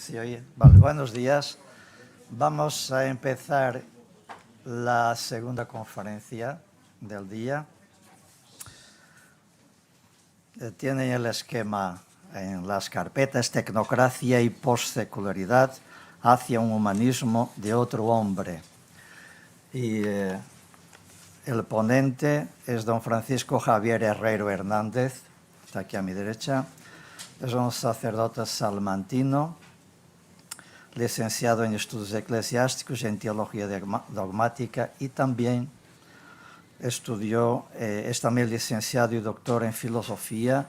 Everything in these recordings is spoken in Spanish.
Sí, oye. Vale, buenos días. Vamos a empezar la segunda conferencia del día. Tienen el esquema en las carpetas: Tecnocracia y postsecularidad hacia un humanismo de otro hombre. Y el ponente es don Francisco Javier Herrero Hernández, está aquí a mi derecha. Es un sacerdote salmantino, licenciado en estudios eclesiásticos y en teología dogmática, y también es también licenciado y doctor en filosofía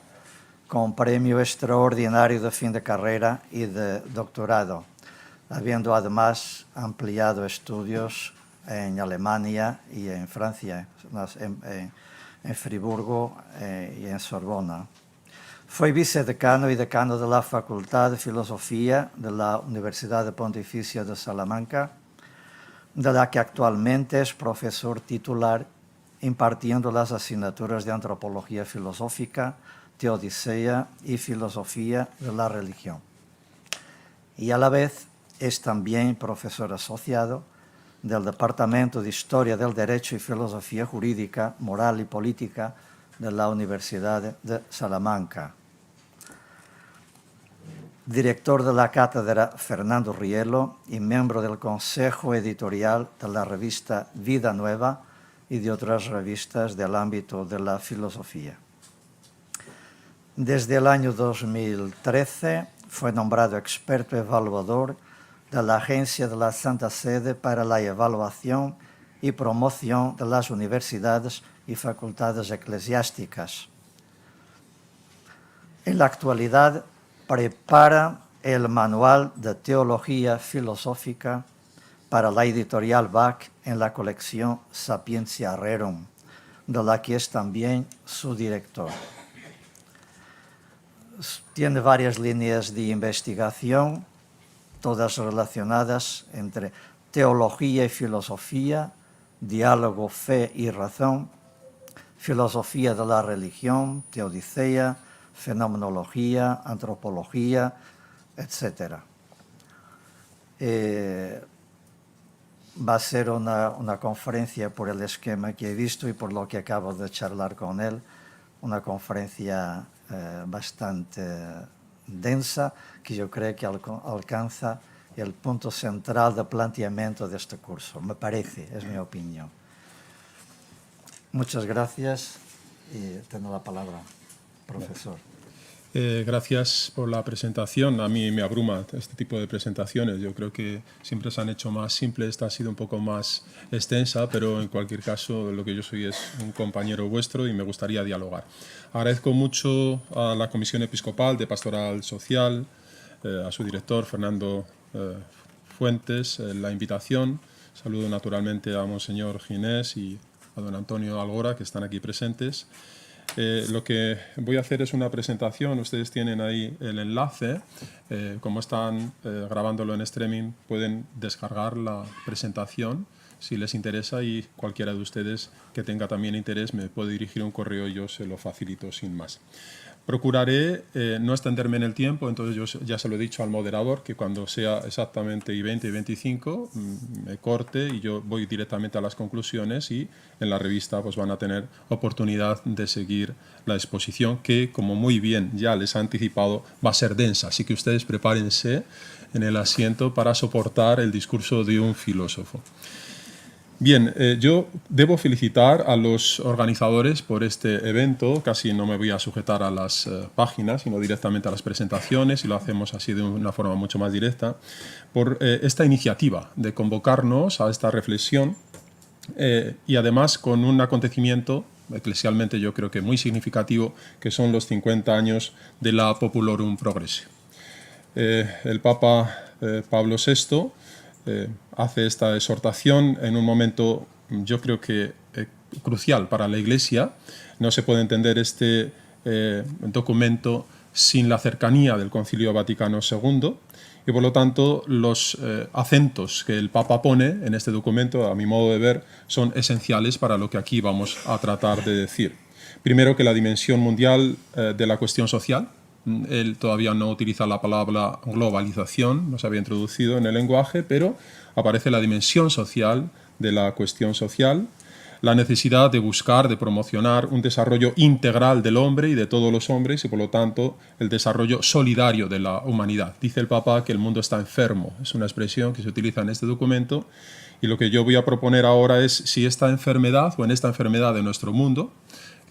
con premio extraordinario de fin de carrera y de doctorado, habiendo además ampliado estudios en Alemania y en Francia, en Friburgo y en Sorbona. Fue vicedecano y decano de la Facultad de Filosofía de la Universidad Pontificia de Salamanca, de la que actualmente es profesor titular, impartiendo las asignaturas de Antropología Filosófica, Teodicea y Filosofía de la Religión. Y a la vez es también profesor asociado del Departamento de Historia del Derecho y Filosofía Jurídica, Moral y Política de la Universidad de Salamanca. Director de la Cátedra Fernando Rielo y miembro del Consejo Editorial de la revista Vida Nueva y de otras revistas del ámbito de la filosofía. Desde el año 2013 fue nombrado experto evaluador de la Agencia de la Santa Sede para la Evaluación y Promoción de las Universidades y Facultades Eclesiásticas. En la actualidad prepara el Manual de Teología Filosófica para la editorial Bach en la colección Sapientia Rerum, de la que es también su director. Tiene varias líneas de investigación, todas relacionadas entre teología y filosofía, diálogo, fe y razón, filosofía de la religión, teodicea, fenomenología, antropología, etc. Va a ser una conferencia, por el esquema que he visto y por lo que acabo de charlar con él, una conferencia bastante densa, que yo creo que alcanza el punto central de planteamiento de este curso. Me parece, es mi opinión. Muchas gracias y tengo la palabra, profesor. Gracias por la presentación. A mí me abruma este tipo de presentaciones. Yo creo que siempre se han hecho más simples. Esta ha sido un poco más extensa, pero en cualquier caso lo que yo soy es un compañero vuestro y me gustaría dialogar. Agradezco mucho a la Comisión Episcopal de Pastoral Social, a su director Fernando Fuentes, la invitación. Saludo naturalmente a Monseñor Ginés y a don Antonio Algora, que están aquí presentes. Lo que voy a hacer es una presentación. Ustedes tienen ahí el enlace. Como están grabándolo en streaming, pueden descargar la presentación si les interesa, y cualquiera de ustedes que tenga también interés me puede dirigir un correo y yo se lo facilito sin más. Procuraré no extenderme en el tiempo, entonces yo ya se lo he dicho al moderador que cuando sea exactamente y 20 y 25 me corte y yo voy directamente a las conclusiones, y en la revista pues van a tener oportunidad de seguir la exposición, que como muy bien ya les ha anticipado va a ser densa, así que ustedes prepárense en el asiento para soportar el discurso de un filósofo. Bien, yo debo felicitar a los organizadores por este evento. Casi no me voy a sujetar a las páginas, sino directamente a las presentaciones, y lo hacemos así de una forma mucho más directa, por esta iniciativa de convocarnos a esta reflexión y además con un acontecimiento eclesialmente yo creo que muy significativo, que son los 50 años de la Populorum Progressio. El Papa Pablo VI hace esta exhortación en un momento, yo creo que crucial para la Iglesia. No se puede entender este documento sin la cercanía del Concilio Vaticano II, y por lo tanto los acentos que el Papa pone en este documento, a mi modo de ver, son esenciales para lo que aquí vamos a tratar de decir. Primero, que la dimensión mundial de la cuestión social Él todavía no utiliza la palabra globalización, no se había introducido en el lenguaje, pero aparece la dimensión social de la cuestión social, la necesidad de buscar, de promocionar un desarrollo integral del hombre y de todos los hombres y, por lo tanto, el desarrollo solidario de la humanidad. Dice el Papa que el mundo está enfermo. Es una expresión que se utiliza en este documento y lo que yo voy a proponer ahora es si esta enfermedad o en esta enfermedad de nuestro mundo,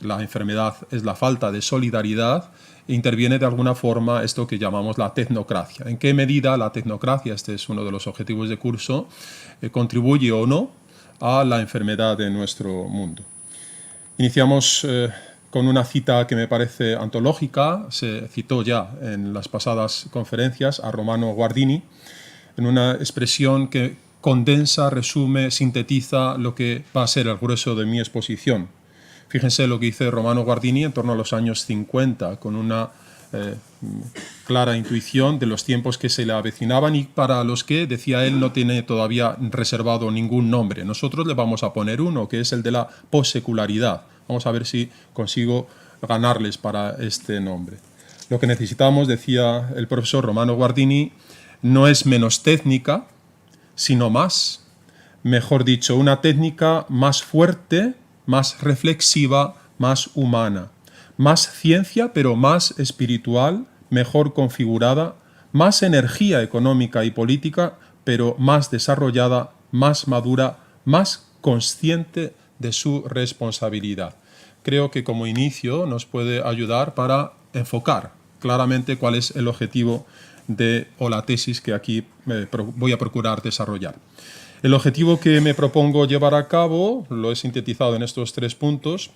la enfermedad es la falta de solidaridad, interviene de alguna forma esto que llamamos la tecnocracia. ¿En qué medida la tecnocracia, este es uno de los objetivos de curso, contribuye o no a la enfermedad de nuestro mundo? Iniciamos con una cita que me parece antológica, se citó ya en las pasadas conferencias a Romano Guardini, en una expresión que condensa, resume, sintetiza lo que va a ser el grueso de mi exposición. Fíjense lo que dice Romano Guardini en torno a los años 50, con una clara intuición de los tiempos que se le avecinaban y para los que, decía él, no tiene todavía reservado ningún nombre. Nosotros le vamos a poner uno, que es el de la possecularidad. Vamos a ver si consigo ganarles para este nombre. Lo que necesitamos, decía el profesor Romano Guardini, no es menos técnica, sino más. Mejor dicho, una técnica más fuerte, más reflexiva, más humana. Más ciencia, pero más espiritual, mejor configurada, más energía económica y política, pero más desarrollada, más madura, más consciente de su responsabilidad. Creo que como inicio nos puede ayudar para enfocar claramente cuál es el objetivo o la tesis que aquí voy a procurar desarrollar. El objetivo que me propongo llevar a cabo lo he sintetizado en estos 3 puntos.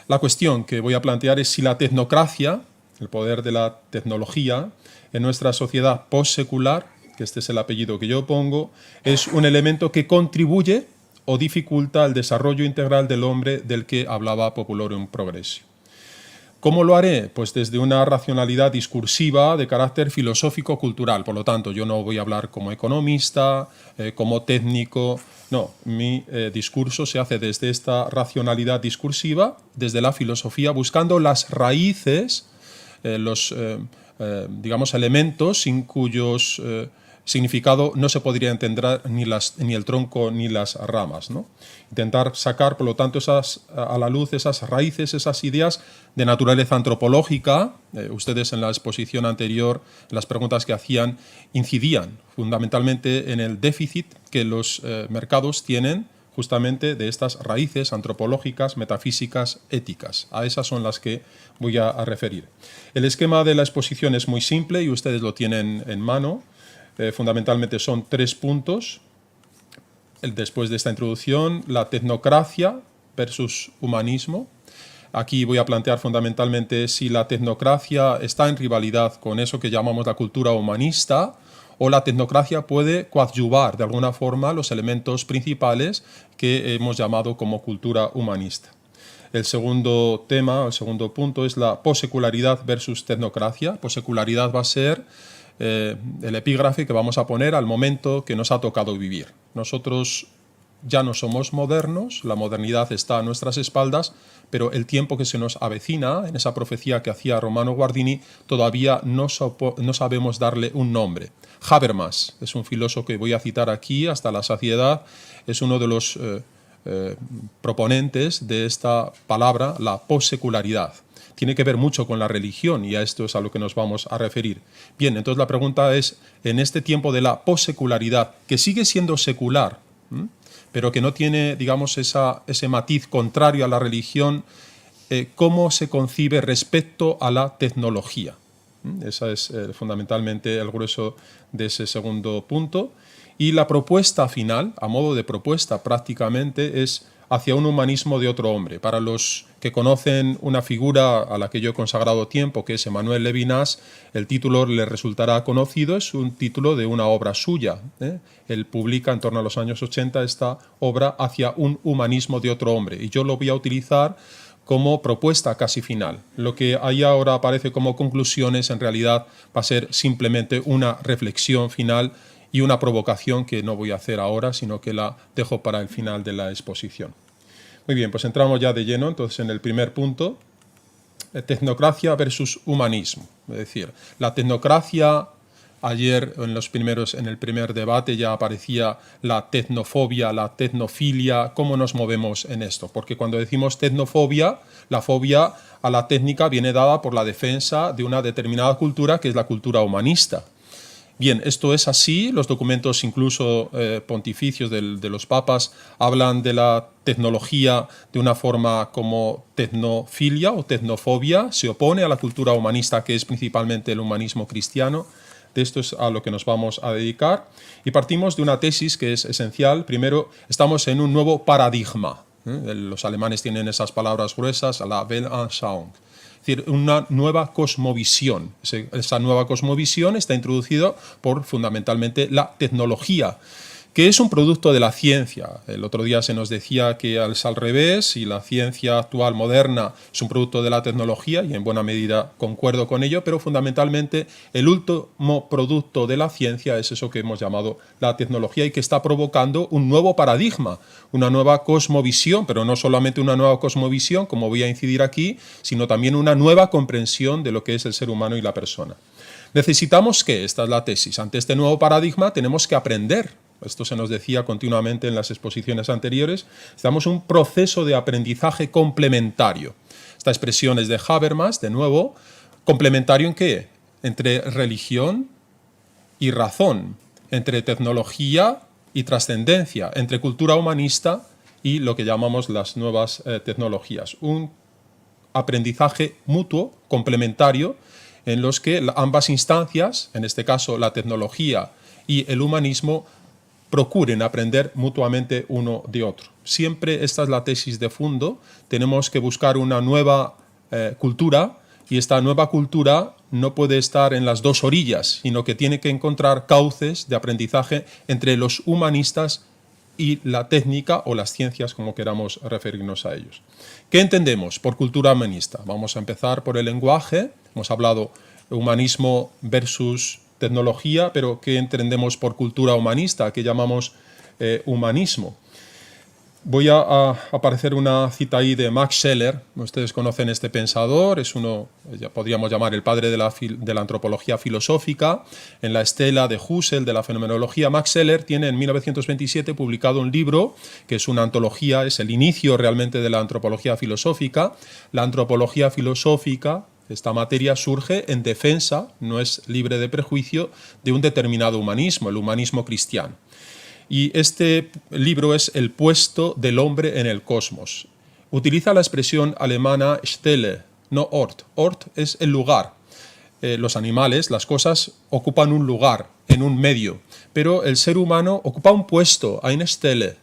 La cuestión que voy a plantear es si la tecnocracia, el poder de la tecnología, en nuestra sociedad postsecular, que este es el apellido que yo pongo, es un elemento que contribuye o dificulta el desarrollo integral del hombre del que hablaba Populorum Progressio. ¿Cómo lo haré? Pues desde una racionalidad discursiva de carácter filosófico-cultural. Por lo tanto, yo no voy a hablar como economista, como técnico. No, mi discurso se hace desde esta racionalidad discursiva, desde la filosofía, buscando las raíces, los digamos, elementos sin cuyos significado no se podría entender ni el tronco ni las ramas, ¿no? Intentar sacar, por lo tanto, a la luz esas raíces, esas ideas de naturaleza antropológica. Ustedes en la exposición anterior, en las preguntas que hacían, incidían fundamentalmente en el déficit que los mercados tienen justamente de estas raíces antropológicas, metafísicas, éticas. A esas son las que voy a referir. El esquema de la exposición es muy simple y ustedes lo tienen en mano. Fundamentalmente son 3 puntos. Después de esta introducción, la tecnocracia versus humanismo. Aquí voy a plantear fundamentalmente si la tecnocracia está en rivalidad con eso que llamamos la cultura humanista o la tecnocracia puede coadyuvar de alguna forma los elementos principales que hemos llamado como cultura humanista. El segundo tema, el segundo punto es la possecularidad versus tecnocracia. Possecularidad va a ser el epígrafe que vamos a poner al momento que nos ha tocado vivir. Nosotros ya no somos modernos, la modernidad está a nuestras espaldas, pero el tiempo que se nos avecina, en esa profecía que hacía Romano Guardini, todavía no sabemos darle un nombre. Habermas es un filósofo que voy a citar aquí hasta la saciedad, es uno de los proponentes de esta palabra, la possecularidad. Tiene que ver mucho con la religión y a esto es a lo que nos vamos a referir. Bien, entonces la pregunta es, en este tiempo de la possecularidad, que sigue siendo secular, pero que no tiene, digamos, ese matiz contrario a la religión, ¿cómo se concibe respecto a la tecnología? Ese es fundamentalmente el grueso de ese segundo punto. Y la propuesta final, a modo de propuesta prácticamente, es hacia un humanismo de otro hombre. Para los que conocen una figura a la que yo he consagrado tiempo, que es Emmanuel Levinas, el título les resultará conocido, es un título de una obra suya. Él publica en torno a los años 80 esta obra hacia un humanismo de otro hombre, y yo lo voy a utilizar como propuesta casi final. Lo que ahí ahora aparece como conclusiones en realidad va a ser simplemente una reflexión final y una provocación que no voy a hacer ahora, sino que la dejo para el final de la exposición. Muy bien, pues entramos ya de lleno entonces en el primer punto. tecnocracia versus humanismo. Es decir, la tecnocracia, ayer en el primer debate ya aparecía la tecnofobia, la tecnofilia. ¿Cómo nos movemos en esto? Porque cuando decimos tecnofobia, la fobia a la técnica viene dada por la defensa de una determinada cultura, que es la cultura humanista. Bien, esto es así. Los documentos incluso pontificios de los papas hablan de la tecnología de una forma como tecnofilia o tecnofobia. Se opone a la cultura humanista, que es principalmente el humanismo cristiano. De esto es a lo que nos vamos a dedicar. Y partimos de una tesis que es esencial. Primero, estamos en un nuevo paradigma. Los alemanes tienen esas palabras gruesas, la Weltanschauung. Es decir, una nueva cosmovisión. Esa nueva cosmovisión está introducida por fundamentalmente la tecnología, que es un producto de la ciencia. El otro día se nos decía que es al revés, y la ciencia actual moderna es un producto de la tecnología, y en buena medida concuerdo con ello, pero fundamentalmente el último producto de la ciencia es eso que hemos llamado la tecnología, y que está provocando un nuevo paradigma, una nueva cosmovisión, pero no solamente una nueva cosmovisión, como voy a incidir aquí, sino también una nueva comprensión de lo que es el ser humano y la persona. Necesitamos que, esta es la tesis, ante este nuevo paradigma tenemos que aprender. Esto se nos decía continuamente en las exposiciones anteriores. Estamos en un proceso de aprendizaje complementario. Esta expresión es de Habermas, de nuevo. ¿Complementario en qué? Entre religión y razón, entre tecnología y trascendencia, entre cultura humanista y lo que llamamos las nuevas tecnologías. Un aprendizaje mutuo, complementario, en los que ambas instancias, en este caso la tecnología y el humanismo, procuren aprender mutuamente uno de otro. Siempre esta es la tesis de fondo. Tenemos que buscar una nueva cultura, y esta nueva cultura no puede estar en las dos orillas, sino que tiene que encontrar cauces de aprendizaje entre los humanistas y la técnica o las ciencias, como queramos referirnos a ellos. ¿Qué entendemos por cultura humanista? Vamos a empezar por el lenguaje. Hemos hablado de humanismo versus tecnología, pero ¿qué entendemos por cultura humanista? ¿Qué llamamos humanismo? Voy a aparecer una cita ahí de Max Scheler. Ustedes conocen este pensador, es uno, ya podríamos llamar el padre de la antropología filosófica. En la estela de Husserl, de la fenomenología, Max Scheler tiene en 1927 publicado un libro que es una antología, es el inicio realmente de la antropología filosófica. La antropología filosófica, esta materia, surge en defensa, no es libre de prejuicio, de un determinado humanismo, el humanismo cristiano. Y este libro es El puesto del hombre en el cosmos. Utiliza la expresión alemana Stelle, no Ort. Ort es el lugar. Los animales, las cosas, ocupan un lugar, en un medio, pero el ser humano ocupa un puesto, eine Stelle.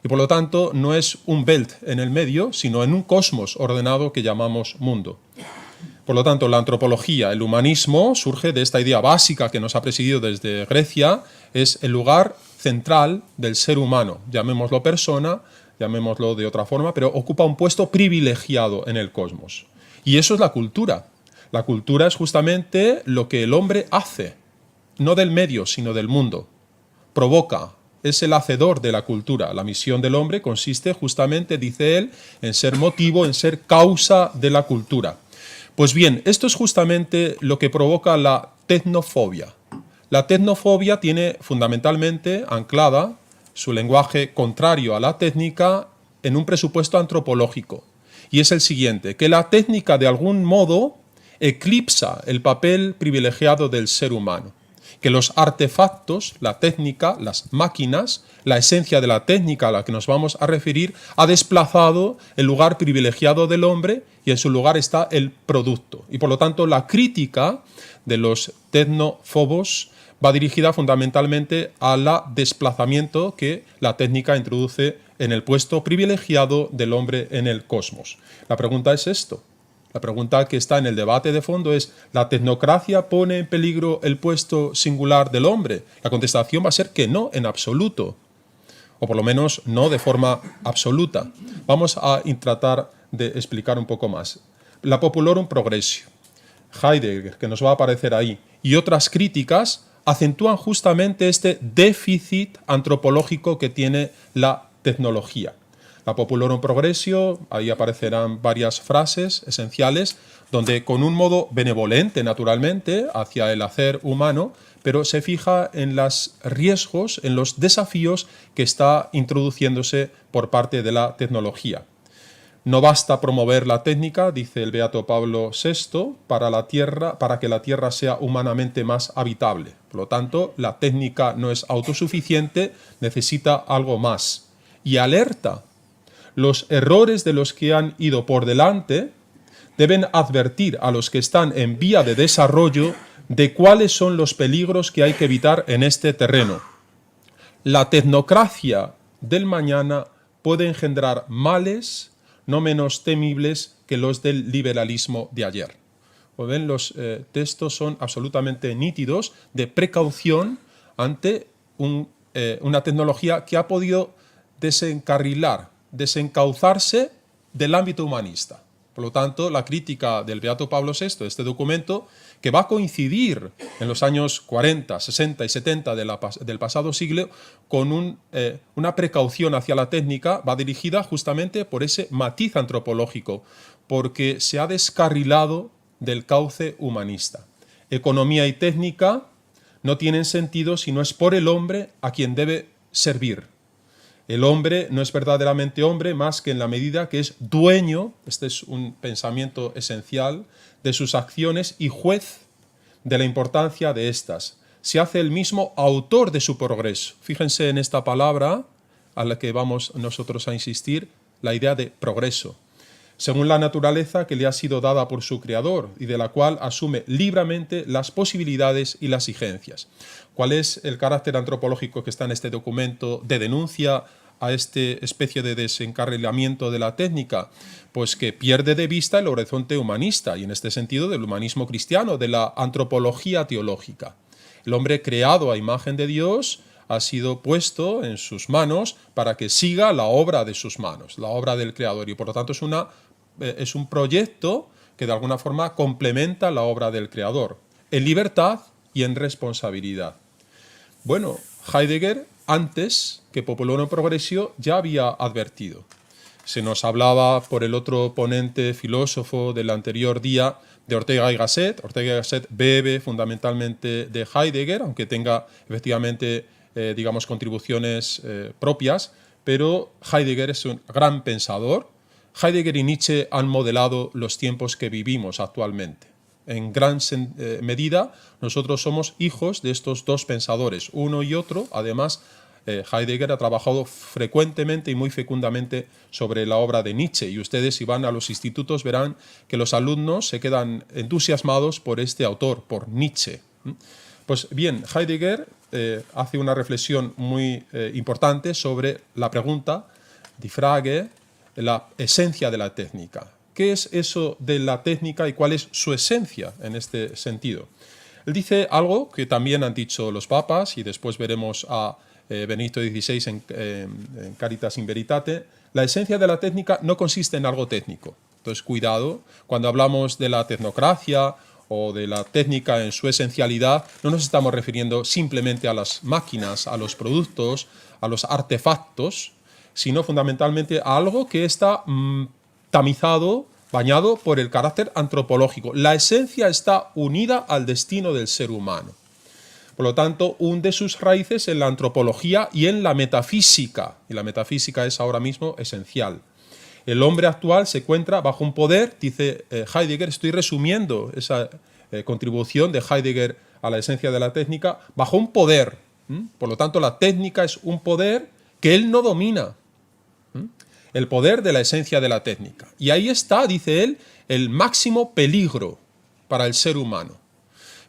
Y por lo tanto no es un Welt en el medio, sino en un cosmos ordenado que llamamos mundo. Por lo tanto, la antropología, el humanismo, surge de esta idea básica que nos ha presidido desde Grecia, es el lugar central del ser humano. Llamémoslo persona, llamémoslo de otra forma, pero ocupa un puesto privilegiado en el cosmos. Y eso es la cultura. La cultura es justamente lo que el hombre hace, no del medio, sino del mundo. Provoca, es el hacedor de la cultura. La misión del hombre consiste justamente, dice él, en ser motivo, en ser causa de la cultura. Pues bien, esto es justamente lo que provoca la tecnofobia. La tecnofobia tiene fundamentalmente anclada su lenguaje contrario a la técnica en un presupuesto antropológico. Y es el siguiente, que la técnica de algún modo eclipsa el papel privilegiado del ser humano. Que los artefactos, la técnica, las máquinas, la esencia de la técnica a la que nos vamos a referir, ha desplazado el lugar privilegiado del hombre y en su lugar está el producto. Y por lo tanto la crítica de los tecnofobos va dirigida fundamentalmente al desplazamiento que la técnica introduce en el puesto privilegiado del hombre en el cosmos. La pregunta es esto. La pregunta que está en el debate de fondo es, ¿la tecnocracia pone en peligro el puesto singular del hombre? La contestación va a ser que no, en absoluto. O por lo menos no de forma absoluta. Vamos a tratar de explicar un poco más. La Populorum Progressio, Heidegger, que nos va a aparecer ahí, y otras críticas acentúan justamente este déficit antropológico que tiene la tecnología. La Populorum Progressio, ahí aparecerán varias frases esenciales, donde con un modo benevolente, naturalmente, hacia el hacer humano, pero se fija en los riesgos, en los desafíos que está introduciéndose por parte de la tecnología. No basta promover la técnica, dice el Beato Pablo VI, para que la Tierra sea humanamente más habitable. Por lo tanto, la técnica no es autosuficiente, necesita algo más. Y alerta, los errores de los que han ido por delante deben advertir a los que están en vía de desarrollo de cuáles son los peligros que hay que evitar en este terreno. La tecnocracia del mañana puede engendrar males no menos temibles que los del liberalismo de ayer. Como ven, los textos son absolutamente nítidos de precaución ante una tecnología que ha podido desencauzarse del ámbito humanista. Por lo tanto, la crítica del Beato Pablo VI de este documento, que va a coincidir en los años 40, 60 y 70 del pasado siglo con una precaución hacia la técnica, va dirigida justamente por ese matiz antropológico, porque se ha descarrilado del cauce humanista. Economía y técnica no tienen sentido si no es por el hombre a quien debe servir. El hombre no es verdaderamente hombre más que en la medida que es dueño, este es un pensamiento esencial, de sus acciones y juez de la importancia de estas. Se hace el mismo autor de su progreso. Fíjense en esta palabra a la que vamos nosotros a insistir, la idea de progreso, según la naturaleza que le ha sido dada por su creador y de la cual asume libremente las posibilidades y las exigencias. ¿Cuál es el carácter antropológico que está en este documento de denuncia a esta especie de desencarrilamiento de la técnica? Pues que pierde de vista el horizonte humanista y en este sentido del humanismo cristiano, de la antropología teológica. El hombre creado a imagen de Dios ha sido puesto en sus manos para que siga la obra de sus manos, la obra del Creador, y por lo tanto es un proyecto que de alguna forma complementa la obra del Creador, en libertad y en responsabilidad. Bueno, Heidegger, antes que Populorum Progressio, ya había advertido. Se nos hablaba por el otro ponente filósofo del anterior día de Ortega y Gasset. Ortega y Gasset bebe fundamentalmente de Heidegger, aunque tenga efectivamente digamos, contribuciones propias, pero Heidegger es un gran pensador. Heidegger y Nietzsche han modelado los tiempos que vivimos actualmente. En gran medida, nosotros somos hijos de estos dos pensadores, uno y otro. Además, Heidegger ha trabajado frecuentemente y muy fecundamente sobre la obra de Nietzsche, y ustedes, si van a los institutos, verán que los alumnos se quedan entusiasmados por este autor, por Nietzsche. Pues bien, Heidegger hace una reflexión muy importante sobre la pregunta, die Frage, la esencia de la técnica. ¿Qué es eso de la técnica y cuál es su esencia en este sentido? Él dice algo que también han dicho los papas, y después veremos a Benedicto XVI en Caritas in Veritate. La esencia de la técnica no consiste en algo técnico. Entonces, cuidado, cuando hablamos de la tecnocracia o de la técnica en su esencialidad, no nos estamos refiriendo simplemente a las máquinas, a los productos, a los artefactos, sino fundamentalmente a algo que está tamizado, bañado por el carácter antropológico. La esencia está unida al destino del ser humano. Por lo tanto, hunde sus raíces en la antropología y en la metafísica. Y la metafísica es ahora mismo esencial. El hombre actual se encuentra bajo un poder, dice Heidegger, estoy resumiendo esa contribución de Heidegger a la esencia de la técnica, bajo un poder. Por lo tanto, la técnica es un poder que él no domina. El poder de la esencia de la técnica. Y ahí está, dice él, el máximo peligro para el ser humano.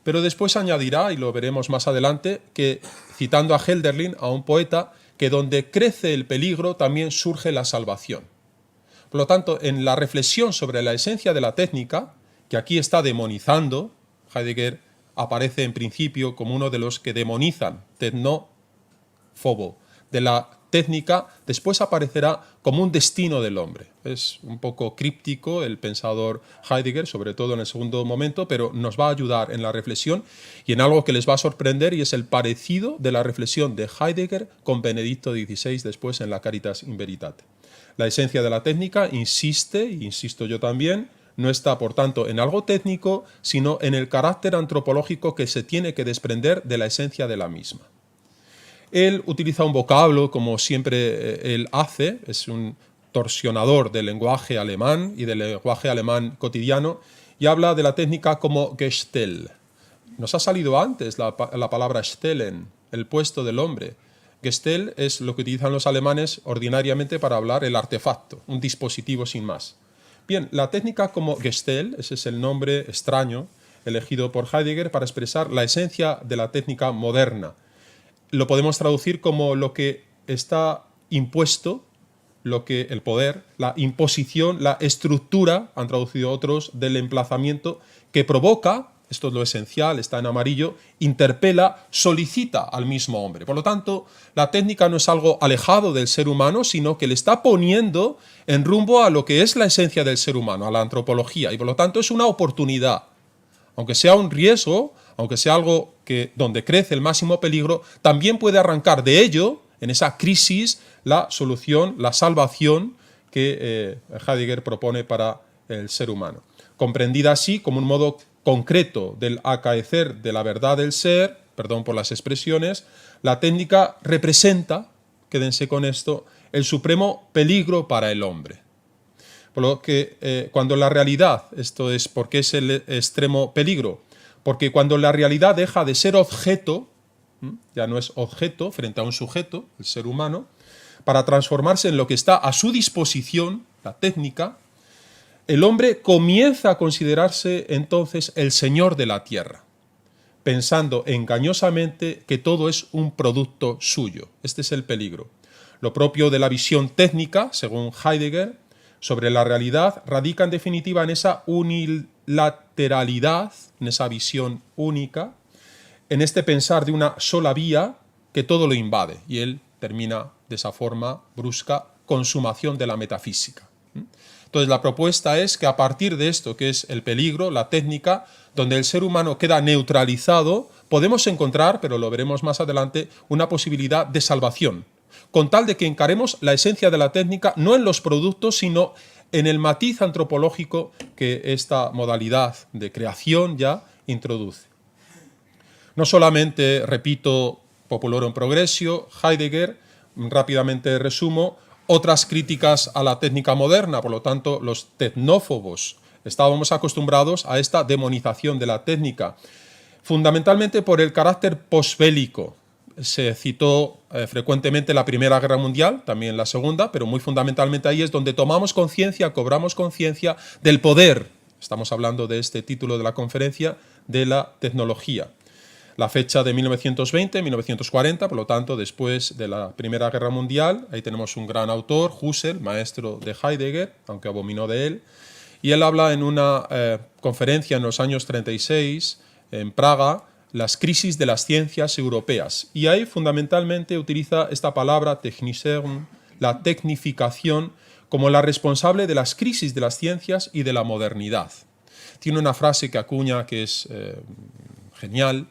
Pero después añadirá, y lo veremos más adelante, que, citando a Hölderlin, a un poeta, que donde crece el peligro también surge la salvación. Por lo tanto, en la reflexión sobre la esencia de la técnica, que aquí está demonizando, Heidegger aparece en principio como uno de los que demonizan, tecnófobo, de la técnica, después aparecerá como un destino del hombre. Es un poco críptico el pensador Heidegger, sobre todo en el segundo momento, pero nos va a ayudar en la reflexión y en algo que les va a sorprender, y es el parecido de la reflexión de Heidegger con Benedicto XVI después en la Caritas in Veritate. La esencia de la técnica, insiste, y insisto yo también, no está, por tanto, en algo técnico, sino en el carácter antropológico que se tiene que desprender de la esencia de la misma. Él utiliza un vocablo, como siempre él hace, es un torsionador del lenguaje alemán y del lenguaje alemán cotidiano, y habla de la técnica como Gestell. Nos ha salido antes la palabra Stellen, el puesto del hombre. Gestell es lo que utilizan los alemanes ordinariamente para hablar el artefacto, un dispositivo sin más. Bien, la técnica como Gestell, ese es el nombre extraño elegido por Heidegger para expresar la esencia de la técnica moderna. Lo podemos traducir como lo que está impuesto, lo que el poder, la imposición, la estructura, han traducido otros, del emplazamiento que provoca, esto es lo esencial, está en amarillo, interpela, solicita al mismo hombre. Por lo tanto, la técnica no es algo alejado del ser humano, sino que le está poniendo en rumbo a lo que es la esencia del ser humano, a la antropología, y por lo tanto es una oportunidad. Aunque sea un riesgo, aunque sea algo donde crece el máximo peligro, también puede arrancar de ello, en esa crisis, la solución, la salvación que Heidegger propone para el ser humano. Comprendida así como un modo concreto del acaecer de la verdad del ser, perdón por las expresiones, la técnica representa, quédense con esto, el supremo peligro para el hombre. Por lo que cuando la realidad, esto es porque es el extremo peligro, porque cuando la realidad deja de ser objeto, ya no es objeto frente a un sujeto, el ser humano, para transformarse en lo que está a su disposición, la técnica, el hombre comienza a considerarse entonces el señor de la tierra, pensando engañosamente que todo es un producto suyo. Este es el peligro. Lo propio de la visión técnica, según Heidegger, sobre la realidad, radica en definitiva en esa unilateralidad, en esa visión única, en este pensar de una sola vía que todo lo invade. Y él termina de esa forma brusca, consumación de la metafísica. Entonces la propuesta es que a partir de esto, que es el peligro, la técnica, donde el ser humano queda neutralizado, podemos encontrar, pero lo veremos más adelante, una posibilidad de salvación, con tal de que encaremos la esencia de la técnica no en los productos, sino en el matiz antropológico que esta modalidad de creación ya introduce. No solamente, repito, populorum progressio, Heidegger, rápidamente resumo, otras críticas a la técnica moderna, por lo tanto, los tecnófobos. Estábamos acostumbrados a esta demonización de la técnica, fundamentalmente por el carácter posbélico. Se citó frecuentemente la Primera Guerra Mundial, también la Segunda, pero muy fundamentalmente ahí es donde tomamos conciencia, cobramos conciencia del poder, estamos hablando de este título de la conferencia, de la tecnología. La fecha de 1920-1940, por lo tanto, después de la Primera Guerra Mundial, ahí tenemos un gran autor, Husserl, maestro de Heidegger, aunque abominó de él, y él habla en una conferencia en los años 36, en Praga, las crisis de las ciencias europeas. Y ahí fundamentalmente utiliza esta palabra, Technisierung, la tecnificación, como la responsable de las crisis de las ciencias y de la modernidad. Tiene una frase que acuña que es genial,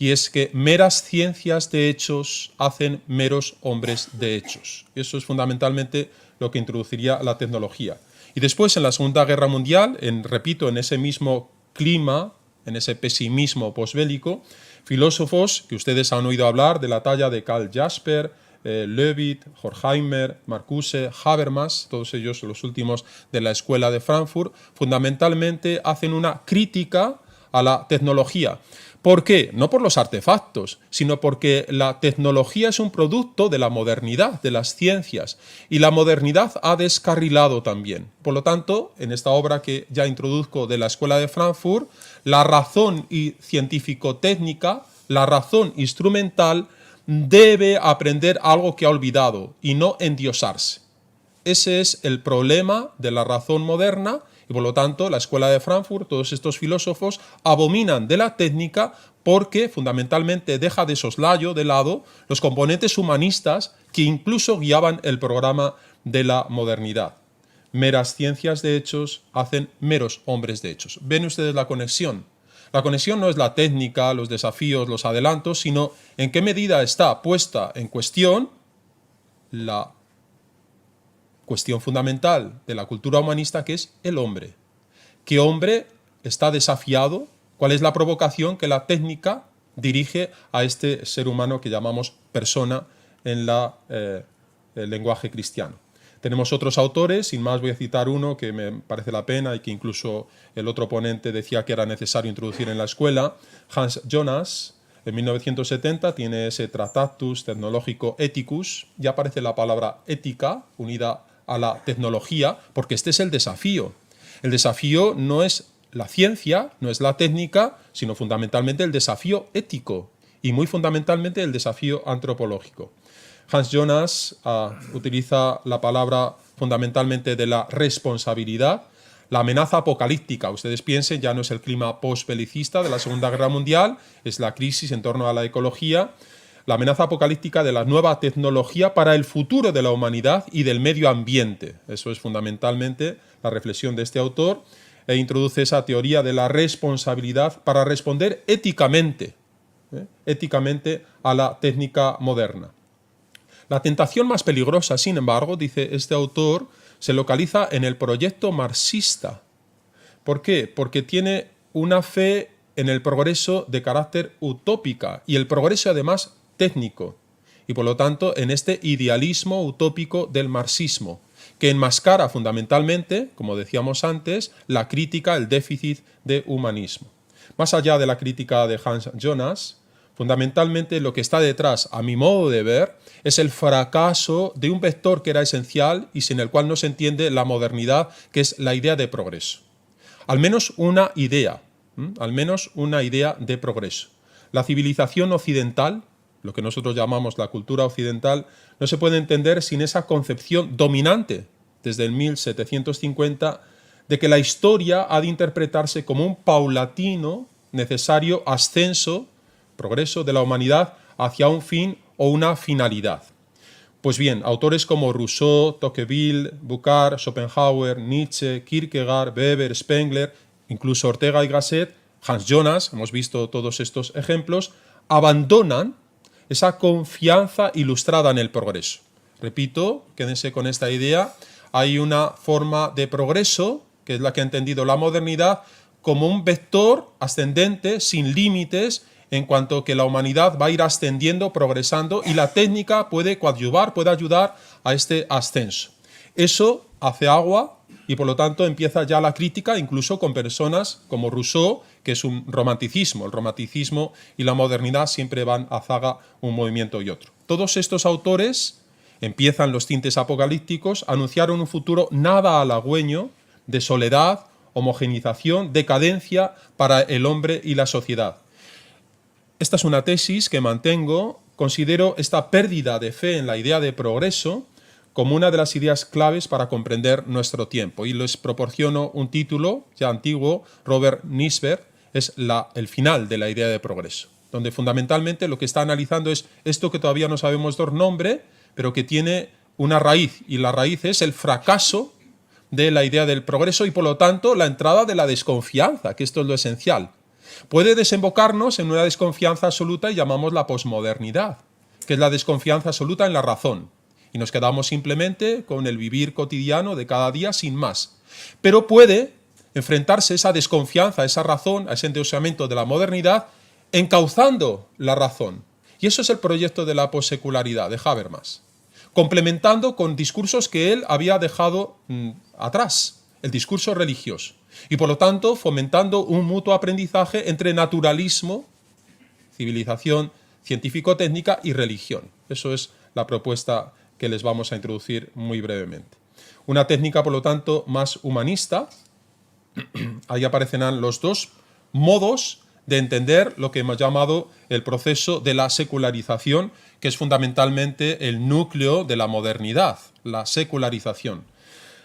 y es que meras ciencias de hechos hacen meros hombres de hechos. Y eso es fundamentalmente lo que introduciría la tecnología. Y después, en la Segunda Guerra Mundial, repito, en ese mismo clima, en ese pesimismo posbélico, filósofos que ustedes han oído hablar de la talla de Karl Jasper, Löwit, Horkheimer, Marcuse, Habermas, todos ellos los últimos de la Escuela de Frankfurt, fundamentalmente hacen una crítica a la tecnología. ¿Por qué? No por los artefactos, sino porque la tecnología es un producto de la modernidad, de las ciencias, y la modernidad ha descarrilado también. Por lo tanto, en esta obra que ya introduzco de la Escuela de Frankfurt, la razón científico-técnica, la razón instrumental, debe aprender algo que ha olvidado y no endiosarse. Ese es el problema de la razón moderna. Y por lo tanto, la Escuela de Frankfurt, todos estos filósofos, abominan de la técnica porque fundamentalmente deja de soslayo, de lado, los componentes humanistas que incluso guiaban el programa de la modernidad. Meras ciencias de hechos hacen meros hombres de hechos. ¿Ven ustedes la conexión? La conexión no es la técnica, los desafíos, los adelantos, sino en qué medida está puesta en cuestión la cuestión fundamental de la cultura humanista, que es el hombre. ¿Qué hombre está desafiado? ¿Cuál es la provocación que la técnica dirige a este ser humano que llamamos persona en el lenguaje cristiano? Tenemos otros autores, sin más voy a citar uno que me parece la pena y que incluso el otro ponente decía que era necesario introducir en la escuela. Hans Jonas, en 1970, tiene ese Tractatus Technologico Ethicus, y aparece la palabra ética unida a la tecnología, porque este es el desafío. El desafío no es la ciencia, no es la técnica, sino fundamentalmente el desafío ético y muy fundamentalmente el desafío antropológico. Hans Jonas utiliza la palabra fundamentalmente de la responsabilidad, la amenaza apocalíptica. Ustedes piensen, ya no es el clima post-belicista de la Segunda Guerra Mundial, es la crisis en torno a la ecología, la amenaza apocalíptica de la nueva tecnología para el futuro de la humanidad y del medio ambiente. Eso es fundamentalmente la reflexión de este autor, e introduce esa teoría de la responsabilidad para responder éticamente a la técnica moderna. La tentación más peligrosa, sin embargo, dice este autor, se localiza en el proyecto marxista. ¿Por qué? Porque tiene una fe en el progreso de carácter utópica y el progreso además técnico, y por lo tanto en este idealismo utópico del marxismo, que enmascara fundamentalmente, como decíamos antes, la crítica al déficit de humanismo. Más allá de la crítica de Hans Jonas, fundamentalmente lo que está detrás, a mi modo de ver, es el fracaso de un vector que era esencial y sin el cual no se entiende la modernidad, que es la idea de progreso. Al menos una idea de progreso. La civilización occidental, lo que nosotros llamamos la cultura occidental, no se puede entender sin esa concepción dominante desde el 1750 de que la historia ha de interpretarse como un paulatino, necesario ascenso, progreso de la humanidad hacia un fin o una finalidad. Pues bien, autores como Rousseau, Tocqueville, Bucar, Schopenhauer, Nietzsche, Kierkegaard, Weber, Spengler, incluso Ortega y Gasset, Hans Jonas, hemos visto todos estos ejemplos, abandonan esa confianza ilustrada en el progreso. Repito, quédense con esta idea, hay una forma de progreso, que es la que ha entendido la modernidad, como un vector ascendente, sin límites, en cuanto que la humanidad va a ir ascendiendo, progresando, y la técnica puede coadyuvar, puede ayudar a este ascenso. Eso hace agua y por lo tanto empieza ya la crítica, incluso con personas como Rousseau, que es un romanticismo. El romanticismo y la modernidad siempre van a zaga un movimiento y otro. Todos estos autores empiezan los tintes apocalípticos, anunciaron un futuro nada halagüeño de soledad, homogenización, decadencia para el hombre y la sociedad. Esta es una tesis que mantengo. Considero esta pérdida de fe en la idea de progreso como una de las ideas claves para comprender nuestro tiempo. Y les proporciono un título ya antiguo, Robert Nisbet, es el final de la idea de progreso, donde fundamentalmente lo que está analizando es esto que todavía no sabemos dar nombre, pero que tiene una raíz, y la raíz es el fracaso de la idea del progreso y por lo tanto la entrada de la desconfianza, que esto es lo esencial. Puede desembocarnos en una desconfianza absoluta y llamamos la posmodernidad, que es la desconfianza absoluta en la razón. Y nos quedamos simplemente con el vivir cotidiano de cada día sin más. Pero puede enfrentarse esa desconfianza, esa razón, a ese endeusamiento de la modernidad, encauzando la razón. Y eso es el proyecto de la possecularidad de Habermas, complementando con discursos que él había dejado atrás, el discurso religioso. Y por lo tanto fomentando un mutuo aprendizaje entre naturalismo, civilización científico-técnica y religión. Eso es la propuesta que les vamos a introducir muy brevemente. Una técnica, por lo tanto, más humanista. Ahí aparecerán los dos modos de entender lo que hemos llamado el proceso de la secularización, que es fundamentalmente el núcleo de la modernidad, la secularización.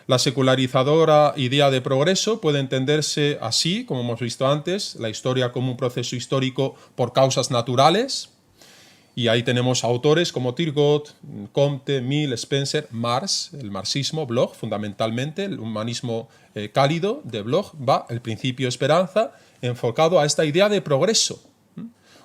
La secularizadora idea de progreso puede entenderse así, como hemos visto antes, la historia como un proceso histórico por causas naturales, y ahí tenemos autores como Turgot, Comte, Mill, Spencer, Marx, el marxismo, Bloch, fundamentalmente, el humanismo cálido de Bloch, va el principio esperanza, enfocado a esta idea de progreso.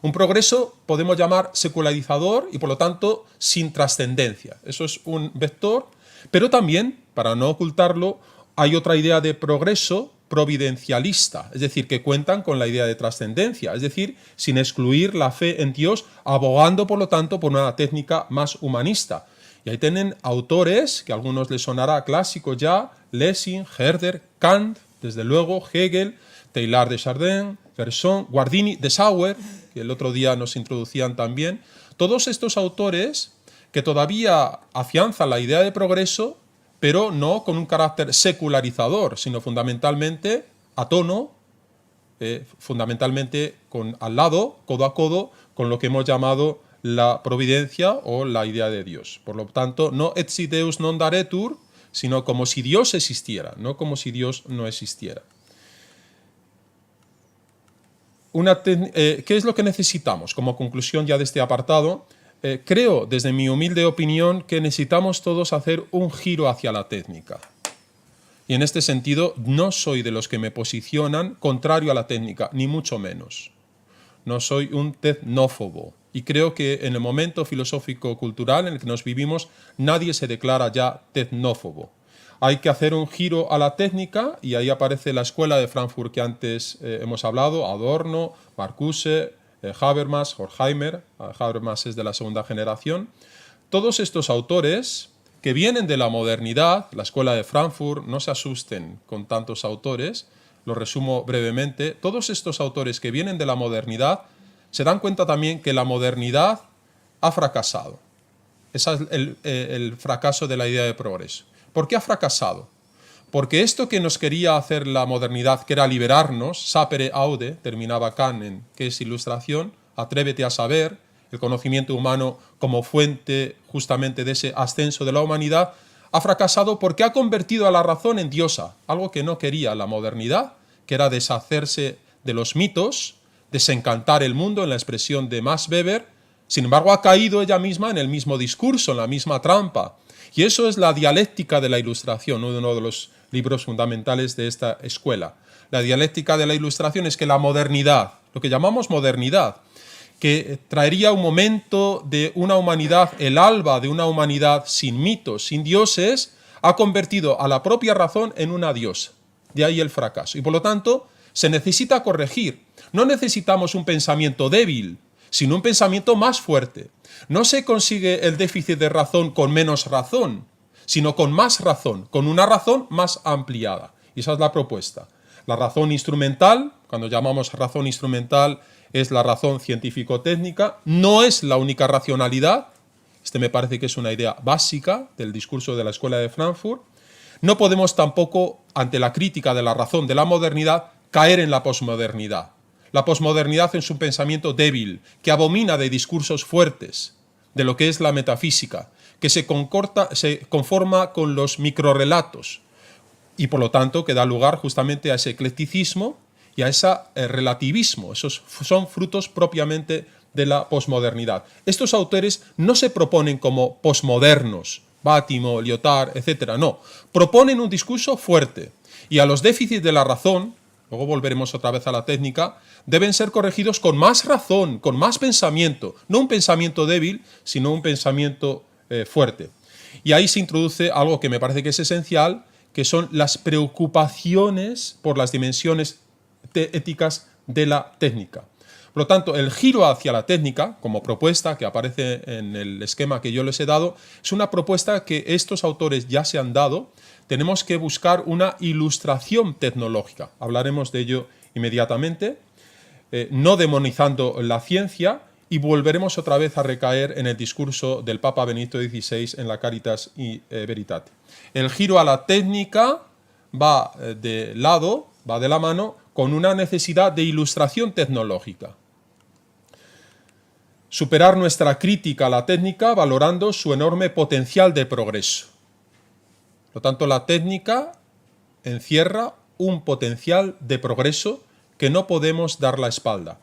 Un progreso podemos llamar secularizador y por lo tanto sin trascendencia. Eso es un vector, pero también, para no ocultarlo, hay otra idea de progreso providencialista, es decir, que cuentan con la idea de trascendencia, es decir, sin excluir la fe en Dios, abogando por lo tanto por una técnica más humanista. Y ahí tienen autores que a algunos les sonará clásicos ya: Lessing, Herder, Kant, desde luego Hegel, Teilhard de Chardin, Gerson, Guardini, de Sauer, que el otro día nos introducían también. Todos estos autores que todavía afianzan la idea de progreso, pero no con un carácter secularizador, sino fundamentalmente a tono, fundamentalmente al lado, codo a codo, con lo que hemos llamado la providencia o la idea de Dios. Por lo tanto, no et si Deus non daretur, sino como si Dios existiera, no como si Dios no existiera. ¿Qué es lo que necesitamos? Como conclusión ya de este apartado, creo, desde mi humilde opinión, que necesitamos todos hacer un giro hacia la técnica. Y en este sentido, no soy de los que me posicionan contrario a la técnica, ni mucho menos. No soy un tecnófobo. Y creo que en el momento filosófico-cultural en el que nos vivimos, nadie se declara ya tecnófobo. Hay que hacer un giro a la técnica y ahí aparece la escuela de Frankfurt que antes hemos hablado: Adorno, Marcuse, Habermas, Horkheimer. Habermas es de la segunda generación. Todos estos autores que vienen de la modernidad, la escuela de Frankfurt, no se asusten con tantos autores, lo resumo brevemente. Todos estos autores que vienen de la modernidad se dan cuenta también que la modernidad ha fracasado. Ese es el fracaso de la idea de progreso. ¿Por qué ha fracasado? Porque esto que nos quería hacer la modernidad, que era liberarnos, sapere aude, terminaba Kant en ¿qué es ilustración? Atrévete a saber, el conocimiento humano como fuente justamente de ese ascenso de la humanidad, ha fracasado porque ha convertido a la razón en diosa, algo que no quería la modernidad, que era deshacerse de los mitos, desencantar el mundo, en la expresión de Max Weber. Sin embargo, ha caído ella misma en el mismo discurso, en la misma trampa. Y eso es la dialéctica de la Ilustración, uno de los libros fundamentales de esta escuela. La dialéctica de la Ilustración es que la modernidad, lo que llamamos modernidad, que traería un momento de una humanidad, el alba de una humanidad sin mitos, sin dioses, ha convertido a la propia razón en una diosa. De ahí el fracaso. Y por lo tanto, se necesita corregir. No necesitamos un pensamiento débil, sino un pensamiento más fuerte. No se consigue el déficit de razón con menos razón, sino con más razón, con una razón más ampliada. Y esa es la propuesta. La razón instrumental, cuando llamamos razón instrumental, es la razón científico-técnica, no es la única racionalidad. Me parece que es una idea básica del discurso de la Escuela de Frankfurt. No podemos tampoco, ante la crítica de la razón de la modernidad, caer en la posmodernidad. La posmodernidad es un pensamiento débil, que abomina de discursos fuertes, de lo que es la metafísica, que se conforma con los microrrelatos y por lo tanto que da lugar justamente a ese eclecticismo y a ese relativismo. Esos son frutos propiamente de la posmodernidad. Estos autores no se proponen como posmodernos, Bátimo, Lyotard, etc. No, proponen un discurso fuerte y a los déficits de la razón, luego volveremos otra vez a la técnica, deben ser corregidos con más razón, con más pensamiento, no un pensamiento débil, sino un pensamiento fuerte. Y ahí se introduce algo que me parece que es esencial, que son las preocupaciones por las dimensiones éticas de la técnica. Por lo tanto, el giro hacia la técnica, como propuesta que aparece en el esquema que yo les he dado, es una propuesta que estos autores ya se han dado. Tenemos que buscar una ilustración tecnológica. Hablaremos de ello inmediatamente, no demonizando la ciencia, y volveremos otra vez a recaer en el discurso del Papa Benedicto XVI en la Caritas y Veritate. El giro a la técnica va de lado, va de la mano, con una necesidad de ilustración tecnológica. Superar nuestra crítica a la técnica valorando su enorme potencial de progreso. Por lo tanto, la técnica encierra un potencial de progreso que no podemos dar la espalda.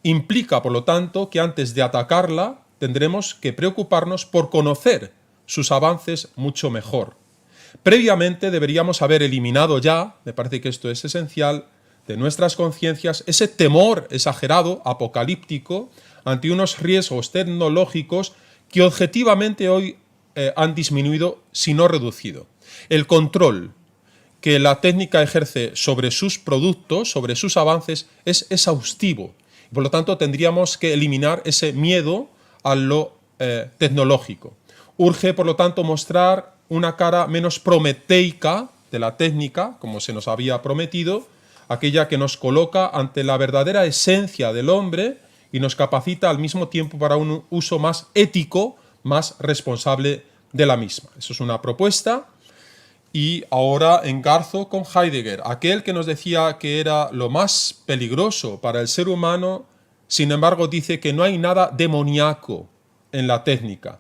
Implica, por lo tanto, que antes de atacarla tendremos que preocuparnos por conocer sus avances mucho mejor. Previamente deberíamos haber eliminado ya, me parece que esto es esencial, de nuestras conciencias ese temor exagerado, apocalíptico, ante unos riesgos tecnológicos que objetivamente hoy han disminuido, si no reducido. El control que la técnica ejerce sobre sus productos, sobre sus avances, es exhaustivo. Por lo tanto, tendríamos que eliminar ese miedo a lo tecnológico. Urge, por lo tanto, mostrar una cara menos prometeica de la técnica, como se nos había prometido, aquella que nos coloca ante la verdadera esencia del hombre y nos capacita al mismo tiempo para un uso más ético, más responsable de la misma. Eso es una propuesta. Y ahora engarzo con Heidegger, aquel que nos decía que era lo más peligroso para el ser humano, sin embargo dice que no hay nada demoníaco en la técnica.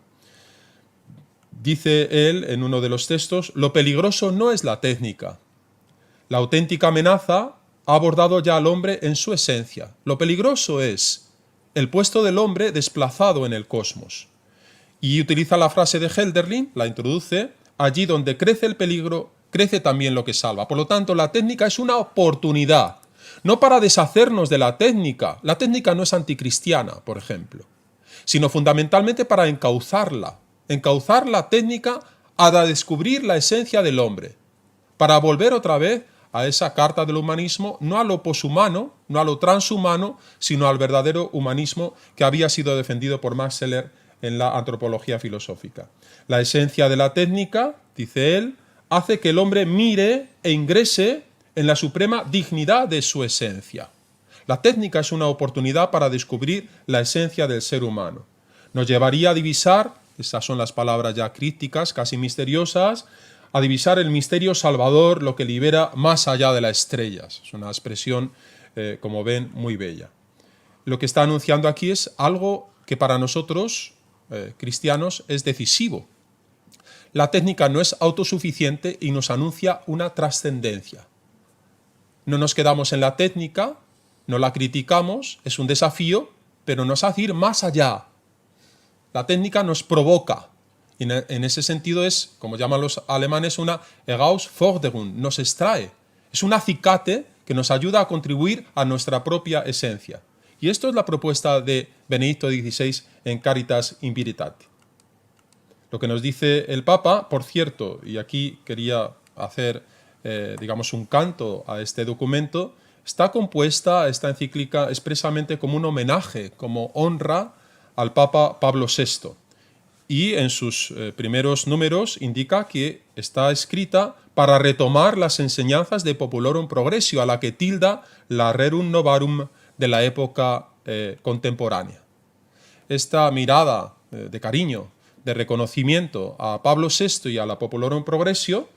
Dice él en uno de los textos, lo peligroso no es la técnica. La auténtica amenaza ha abordado ya al hombre en su esencia. Lo peligroso es el puesto del hombre desplazado en el cosmos. Y utiliza la frase de Hölderlin, la introduce, allí donde crece el peligro, crece también lo que salva. Por lo tanto, la técnica es una oportunidad, no para deshacernos de la técnica. La técnica no es anticristiana, por ejemplo, sino fundamentalmente para encauzarla la técnica a descubrir la esencia del hombre, para volver otra vez a esa carta del humanismo, no a lo poshumano, no a lo transhumano, sino al verdadero humanismo que había sido defendido por Max Scheler en la antropología filosófica. La esencia de la técnica, dice él, hace que el hombre mire e ingrese en la suprema dignidad de su esencia. La técnica es una oportunidad para descubrir la esencia del ser humano. Nos llevaría a divisar, estas son las palabras ya críticas, casi misteriosas, a divisar el misterio salvador, lo que libera más allá de las estrellas. Es una expresión, como ven, muy bella. Lo que está anunciando aquí es algo que para nosotros, cristianos, es decisivo. La técnica no es autosuficiente y nos anuncia una trascendencia. No nos quedamos en la técnica, no la criticamos, es un desafío, pero nos hace ir más allá. La técnica nos provoca. Y en ese sentido es, como llaman los alemanes, una Herausforderung, nos extrae. Es un acicate que nos ayuda a contribuir a nuestra propia esencia. Y esto es la propuesta de Benedicto XVI en Caritas in Veritate. Lo que nos dice el Papa, por cierto, y aquí quería hacer, digamos, un canto a este documento, está compuesta esta encíclica expresamente como un homenaje, como honra al Papa Pablo VI. Y en sus primeros números indica que está escrita para retomar las enseñanzas de Populorum Progressio, a la que tilda la Rerum Novarum de la época contemporánea. Esta mirada de cariño, de reconocimiento a Pablo VI y a la Populorum Progressio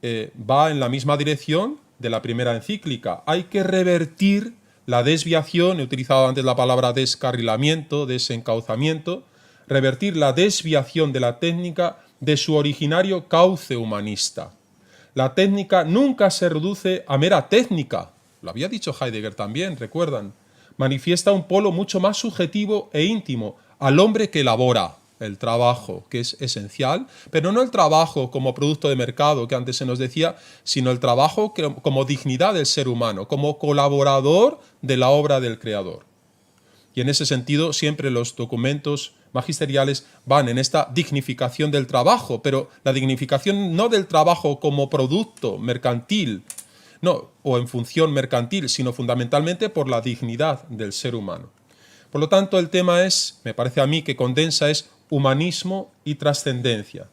va en la misma dirección de la primera encíclica. Hay que revertir la desviación, he utilizado antes la palabra descarrilamiento, desencauzamiento, revertir la desviación de la técnica de su originario cauce humanista. La técnica nunca se reduce a mera técnica, lo había dicho Heidegger también, recuerdan, manifiesta un polo mucho más subjetivo e íntimo al hombre que elabora el trabajo, que es esencial, pero no el trabajo como producto de mercado, que antes se nos decía, sino el trabajo como dignidad del ser humano, como colaborador de la obra del Creador. Y en ese sentido siempre los documentos magisteriales van en esta dignificación del trabajo, pero la dignificación no del trabajo como producto mercantil, no, o en función mercantil, sino fundamentalmente por la dignidad del ser humano. Por lo tanto, el tema es, me parece a mí que condensa, es humanismo y trascendencia.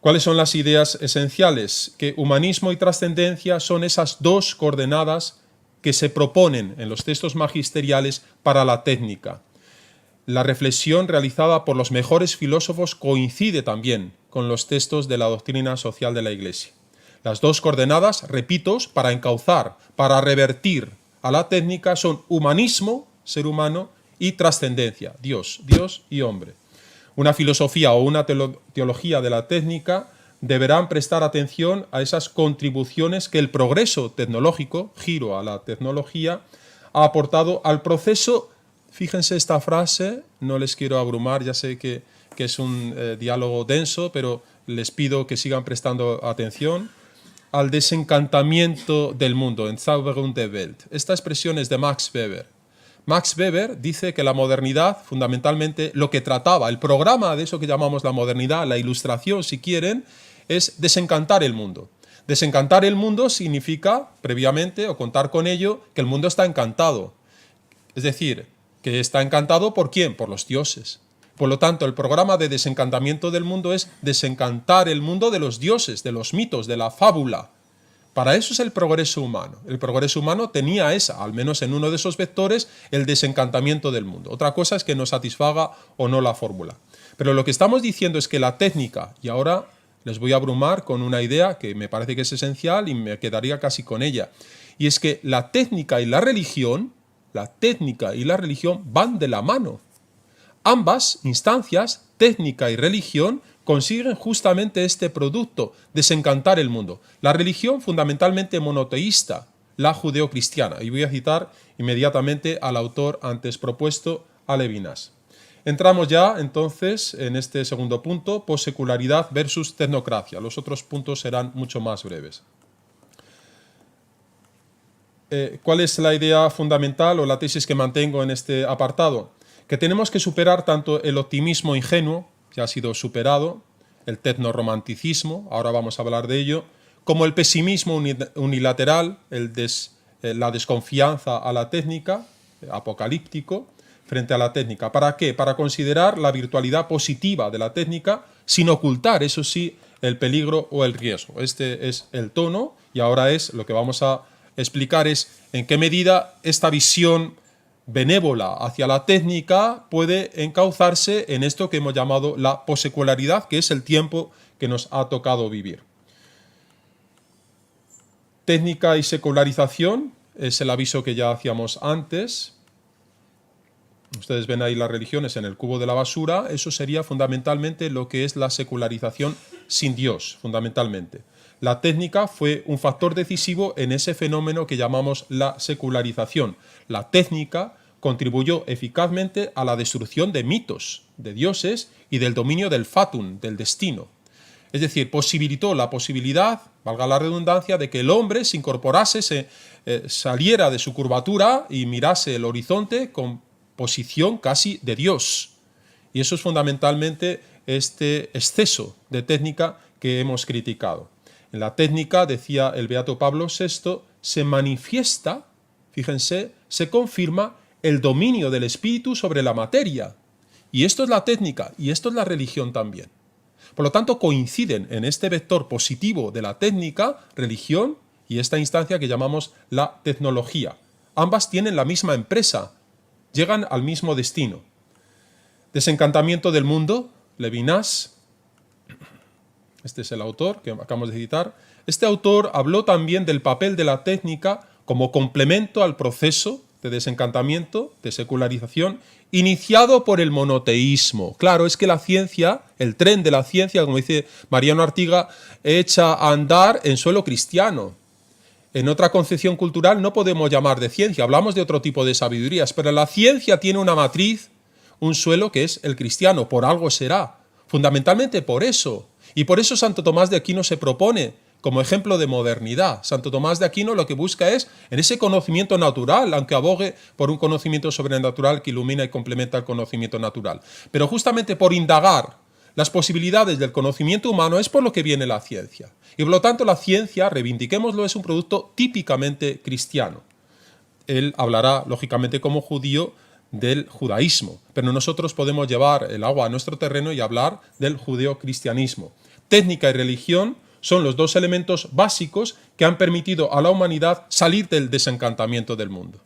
¿Cuáles son las ideas esenciales? Que humanismo y trascendencia son esas dos coordenadas que se proponen en los textos magisteriales para la técnica. La reflexión realizada por los mejores filósofos coincide también con los textos de la doctrina social de la Iglesia. Las dos coordenadas, repito, para encauzar, para revertir a la técnica son humanismo, ser humano, y trascendencia, Dios, Dios y hombre. Una filosofía o una teología de la técnica deberán prestar atención a esas contribuciones que el progreso tecnológico, giro a la tecnología, ha aportado al proceso. Fíjense esta frase, no les quiero abrumar, ya sé que es un diálogo denso, pero les pido que sigan prestando atención. al desencantamiento del mundo, Entzauberung der Welt. Esta expresión es de Max Weber. Max Weber dice que la modernidad, fundamentalmente, lo que trataba, el programa de eso que llamamos la modernidad, la ilustración, si quieren, es desencantar el mundo. Desencantar el mundo significa, previamente, o contar con ello, que el mundo está encantado. Es decir, que está encantado ¿por quién? Por los dioses. Por lo tanto, el programa de desencantamiento del mundo es desencantar el mundo de los dioses, de los mitos, de la fábula. Para eso es el progreso humano. El progreso humano tenía esa, al menos en uno de esos vectores, el desencantamiento del mundo. Otra cosa es que nos satisfaga o no la fórmula. Pero lo que estamos diciendo es que la técnica, y ahora les voy a abrumar con una idea que me parece que es esencial y me quedaría casi con ella, y es que la técnica y la religión van de la mano. Ambas instancias, técnica y religión, consiguen justamente este producto, desencantar el mundo. La religión fundamentalmente monoteísta, la judeocristiana. Y voy a citar inmediatamente al autor antes propuesto, a Levinas. Entramos ya entonces en este segundo punto, possecularidad versus tecnocracia. Los otros puntos serán mucho más breves. ¿Cuál es la idea fundamental o la tesis que mantengo en este apartado? Que tenemos que superar tanto el optimismo ingenuo, que ha sido superado, el tecnoromanticismo, ahora vamos a hablar de ello, como el pesimismo unilateral, la desconfianza a la técnica, apocalíptico, frente a la técnica. ¿Para qué? Para considerar la virtualidad positiva de la técnica sin ocultar, eso sí, el peligro o el riesgo. Este es el tono y ahora es lo que vamos a explicar es en qué medida esta visión benévola hacia la técnica puede encauzarse en esto que hemos llamado la possecularidad, que es el tiempo que nos ha tocado vivir. Técnica y secularización es el aviso que ya hacíamos antes. Ustedes ven ahí las religiones en el cubo de la basura. Eso sería fundamentalmente lo que es la secularización sin Dios, fundamentalmente. La técnica fue un factor decisivo en ese fenómeno que llamamos la secularización. La técnica contribuyó eficazmente a la destrucción de mitos, de dioses y del dominio del fatum, del destino. Es decir, posibilitó la posibilidad, valga la redundancia, de que el hombre se incorporase, saliera de su curvatura y mirase el horizonte con posición casi de Dios. Y eso es fundamentalmente este exceso de técnica que hemos criticado. En la técnica, decía el beato Pablo VI, se manifiesta, fíjense, se confirma el dominio del espíritu sobre la materia. Y esto es la técnica y esto es la religión también. Por lo tanto, coinciden en este vector positivo de la técnica, religión y esta instancia que llamamos la tecnología. Ambas tienen la misma empresa, llegan al mismo destino. Desencantamiento del mundo, Levinas. Este es el autor que acabamos de citar. Este autor habló también del papel de la técnica como complemento al proceso de desencantamiento, de secularización, iniciado por el monoteísmo. Claro, es que la ciencia, el tren de la ciencia, como dice Mariano Artiga, echa a andar en suelo cristiano. En otra concepción cultural no podemos llamar de ciencia, hablamos de otro tipo de sabidurías, pero la ciencia tiene una matriz, un suelo que es el cristiano, por algo será, fundamentalmente por eso. Y por eso Santo Tomás de Aquino se propone como ejemplo de modernidad. Santo Tomás de Aquino lo que busca es, en ese conocimiento natural, aunque abogue por un conocimiento sobrenatural que ilumina y complementa el conocimiento natural. Pero justamente por indagar las posibilidades del conocimiento humano es por lo que viene la ciencia. Y por lo tanto la ciencia, reivindiquémoslo, es un producto típicamente cristiano. Él hablará, lógicamente, como judío del judaísmo, pero nosotros podemos llevar el agua a nuestro terreno y hablar del judeocristianismo. Técnica y religión son los dos elementos básicos que han permitido a la humanidad salir del desencantamiento del mundo.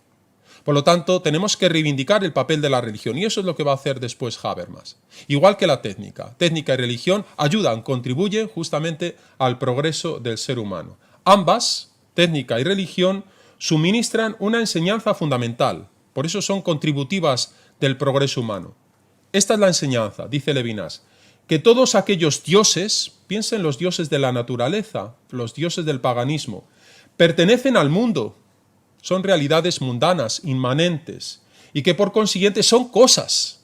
Por lo tanto, tenemos que reivindicar el papel de la religión y eso es lo que va a hacer después Habermas. Igual que la técnica. Técnica y religión ayudan, contribuyen justamente al progreso del ser humano. Ambas, técnica y religión, suministran una enseñanza fundamental. Por eso son contributivas del progreso humano. Esta es la enseñanza, dice Levinas, que todos aquellos dioses, piensen los dioses de la naturaleza, los dioses del paganismo, pertenecen al mundo, son realidades mundanas, inmanentes, y que por consiguiente son cosas,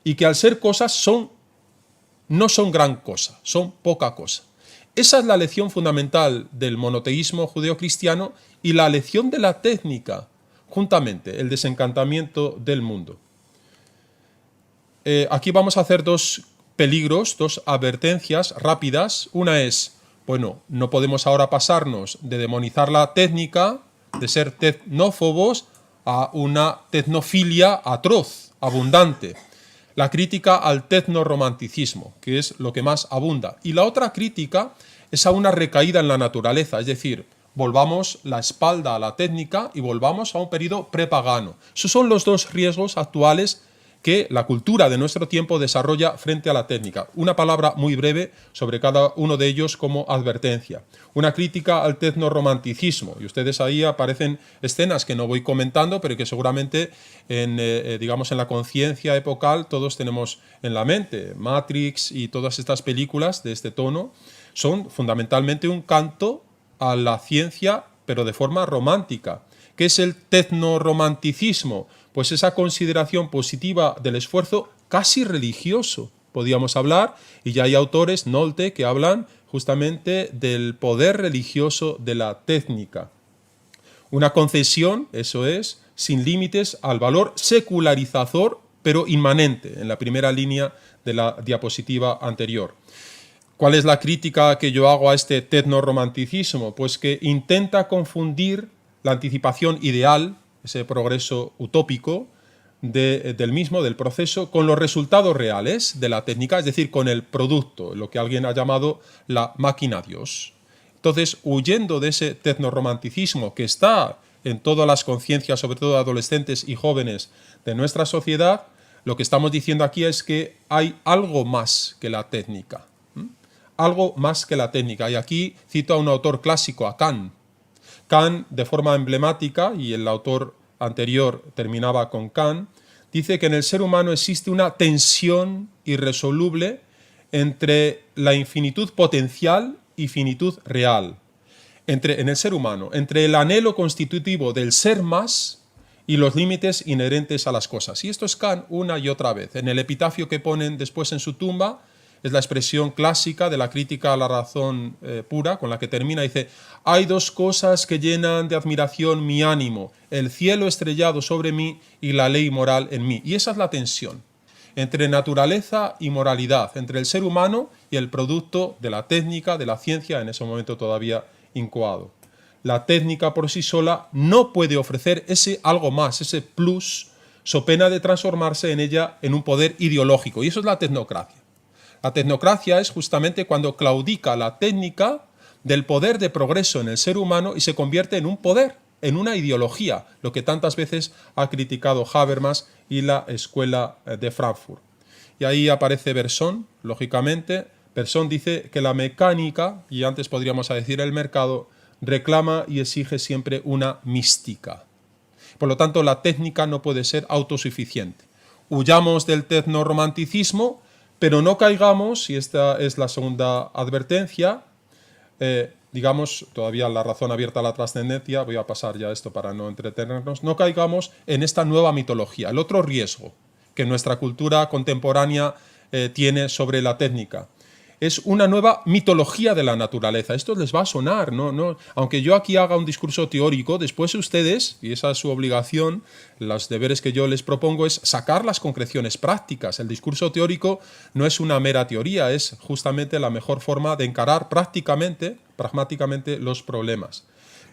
y que al ser cosas no son gran cosa, son poca cosa. Esa es la lección fundamental del monoteísmo judeocristiano y la lección de la técnica, juntamente, el desencantamiento del mundo. Aquí vamos a hacer dos peligros, dos advertencias rápidas. Una es, bueno, no podemos ahora pasarnos de demonizar la técnica, de ser tecnófobos, a una tecnofilia atroz, abundante. La crítica al tecnoromanticismo, que es lo que más abunda. Y la otra crítica es a una recaída en la naturaleza, es decir, volvamos la espalda a la técnica y volvamos a un periodo prepagano. Esos son los dos riesgos actuales que la cultura de nuestro tiempo desarrolla frente a la técnica. Una palabra muy breve sobre cada uno de ellos como advertencia. Una crítica al tecnoromanticismo. Y ustedes ahí aparecen escenas que no voy comentando, pero que seguramente digamos en la conciencia epocal todos tenemos en la mente. Matrix y todas estas películas de este tono son fundamentalmente un canto a la ciencia, pero de forma romántica. ¿Qué es el tecnoromanticismo? Pues esa consideración positiva del esfuerzo casi religioso, podríamos hablar, y ya hay autores, Nolte, que hablan justamente del poder religioso de la técnica. Una concesión, eso es, sin límites al valor secularizador, pero inmanente, en la primera línea de la diapositiva anterior. ¿Cuál es la crítica que yo hago a este tecnoromanticismo? Pues que intenta confundir la anticipación ideal, ese progreso utópico del mismo, del proceso, con los resultados reales de la técnica, es decir, con el producto, lo que alguien ha llamado la máquina Dios. Entonces, huyendo de ese tecnoromanticismo que está en todas las conciencias, sobre todo adolescentes y jóvenes de nuestra sociedad, lo que estamos diciendo aquí es que hay algo más que la técnica. Algo más que la técnica. Y aquí cito a un autor clásico, a Kant. Kant, de forma emblemática, y el autor anterior terminaba con Kant, dice que en el ser humano existe una tensión irresoluble entre la infinitud potencial y finitud real. En el ser humano, entre el anhelo constitutivo del ser más y los límites inherentes a las cosas. Y esto es Kant una y otra vez. En el epitafio que ponen después en su tumba, es la expresión clásica de la crítica a la razón pura, con la que termina, dice: hay dos cosas que llenan de admiración mi ánimo, el cielo estrellado sobre mí y la ley moral en mí. Y esa es la tensión entre naturaleza y moralidad, entre el ser humano y el producto de la técnica, de la ciencia, en ese momento todavía incoado. La técnica por sí sola no puede ofrecer ese algo más, ese plus, so pena de transformarse en ella en un poder ideológico. Y eso es la tecnocracia. La tecnocracia es justamente cuando claudica la técnica del poder de progreso en el ser humano y se convierte en un poder, en una ideología, lo que tantas veces ha criticado Habermas y la Escuela de Frankfurt. Y ahí aparece Bergson, lógicamente. Bergson dice que la mecánica, y antes podríamos decir el mercado, reclama y exige siempre una mística. Por lo tanto, la técnica no puede ser autosuficiente. Huyamos del tecnoromanticismo, pero no caigamos, y esta es la segunda advertencia, digamos, todavía la razón abierta a la trascendencia, voy a pasar ya esto para no entretenernos, no caigamos en esta nueva mitología. El otro riesgo que nuestra cultura contemporánea tiene sobre la técnica es una nueva mitología de la naturaleza. Esto les va a sonar, ¿no? Aunque yo aquí haga un discurso teórico, después ustedes, y esa es su obligación, los deberes que yo les propongo es sacar las concreciones prácticas. El discurso teórico no es una mera teoría, es justamente la mejor forma de encarar pragmáticamente los problemas.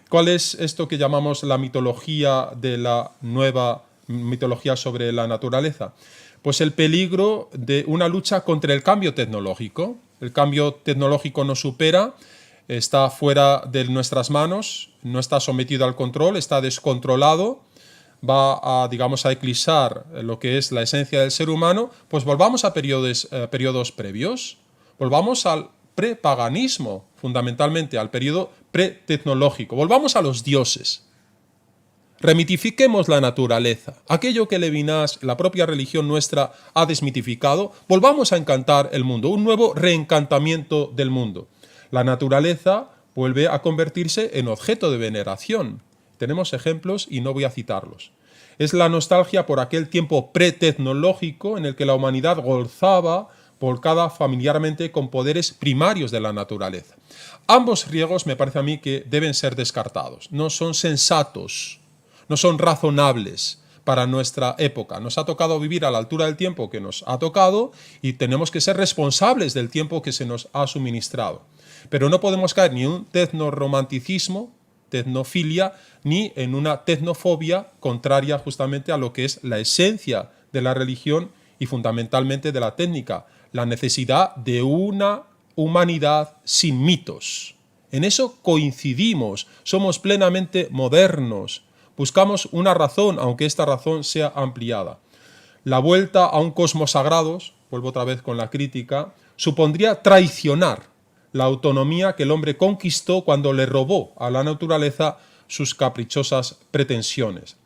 ¿Cuál es esto que llamamos la mitología de la nueva mitología sobre la naturaleza? Pues el peligro de una lucha contra el cambio tecnológico. El cambio tecnológico nos supera, está fuera de nuestras manos, no está sometido al control, está descontrolado, va a, digamos, a eclipsar lo que es la esencia del ser humano. Pues volvamos a periodos previos, volvamos al prepaganismo, fundamentalmente al periodo pretecnológico, volvamos a los dioses. Remitifiquemos la naturaleza, aquello que Levinas, la propia religión nuestra, ha desmitificado. Volvamos a encantar el mundo, un nuevo reencantamiento del mundo. La naturaleza vuelve a convertirse en objeto de veneración. Tenemos ejemplos y no voy a citarlos. Es la nostalgia por aquel tiempo pretecnológico en el que la humanidad gozaba volcada familiarmente con poderes primarios de la naturaleza. Ambos riesgos me parece a mí que deben ser descartados. No son sensatos, no son razonables para nuestra época. Nos ha tocado vivir a la altura del tiempo que nos ha tocado y tenemos que ser responsables del tiempo que se nos ha suministrado. Pero no podemos caer ni en un tecnoromanticismo, tecnofilia, ni en una tecnofobia contraria justamente a lo que es la esencia de la religión y fundamentalmente de la técnica, la necesidad de una humanidad sin mitos. En eso coincidimos, somos plenamente modernos, buscamos una razón, aunque esta razón sea ampliada. La vuelta a un cosmos sagrado, vuelvo otra vez con la crítica, supondría traicionar la autonomía que el hombre conquistó cuando le robó a la naturaleza sus caprichosas pretensiones.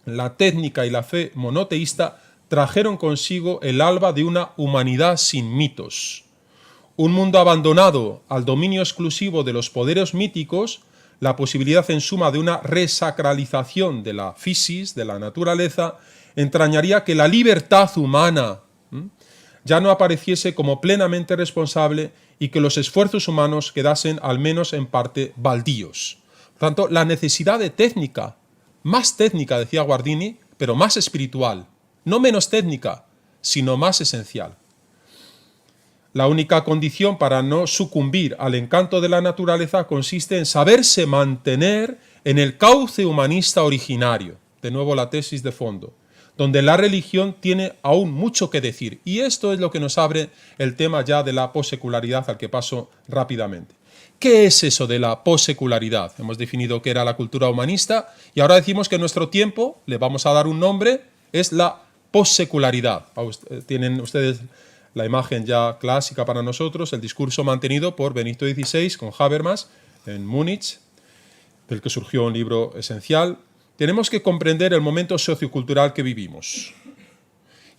La técnica y la fe monoteísta trajeron consigo el alba de una humanidad sin mitos. Un mundo abandonado al dominio exclusivo de los poderes míticos, la posibilidad en suma de una resacralización de la physis, de la naturaleza, entrañaría que la libertad humana ya no apareciese como plenamente responsable y que los esfuerzos humanos quedasen al menos en parte baldíos. Por tanto, la necesidad de técnica, más técnica, decía Guardini, pero más espiritual, no menos técnica, sino más esencial. La única condición para no sucumbir al encanto de la naturaleza consiste en saberse mantener en el cauce humanista originario, de nuevo la tesis de fondo, donde la religión tiene aún mucho que decir. Y esto es lo que nos abre el tema ya de la possecularidad, al que paso rápidamente. ¿Qué es eso de la possecularidad? Hemos definido qué era la cultura humanista y ahora decimos que en nuestro tiempo, le vamos a dar un nombre, es la possecularidad. Tienen ustedes la imagen ya clásica para nosotros, el discurso mantenido por Benito XVI con Habermas en Múnich, del que surgió un libro esencial. Tenemos que comprender el momento sociocultural que vivimos.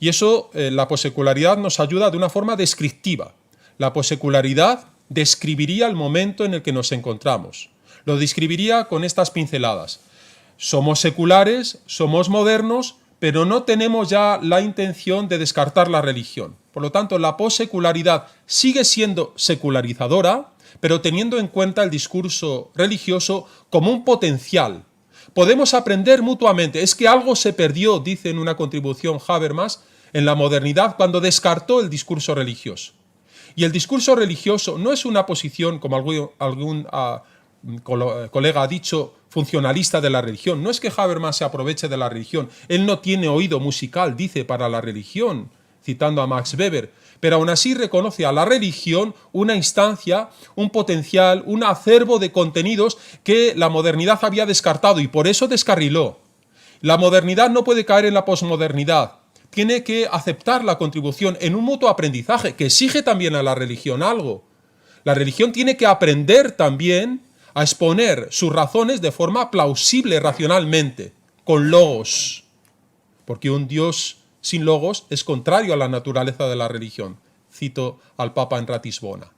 Y eso, la possecularidad nos ayuda de una forma descriptiva. La possecularidad describiría el momento en el que nos encontramos. Lo describiría con estas pinceladas. Somos seculares, somos modernos, pero no tenemos ya la intención de descartar la religión. Por lo tanto, la possecularidad sigue siendo secularizadora, pero teniendo en cuenta el discurso religioso como un potencial. Podemos aprender mutuamente. Es que algo se perdió, dice en una contribución Habermas, en la modernidad cuando descartó el discurso religioso. Y el discurso religioso no es una posición, como algún colega ha dicho, funcionalista de la religión. No es que Habermas se aproveche de la religión. Él no tiene oído musical, dice, para la religión, citando a Max Weber, pero aún así reconoce a la religión una instancia, un potencial, un acervo de contenidos que la modernidad había descartado y por eso descarriló. La modernidad no puede caer en la posmodernidad. Tiene que aceptar la contribución en un mutuo aprendizaje que exige también a la religión algo. La religión tiene que aprender también a exponer sus razones de forma plausible racionalmente, con logos, porque un Dios sin logos es contrario a la naturaleza de la religión. Cito al Papa en Ratisbona.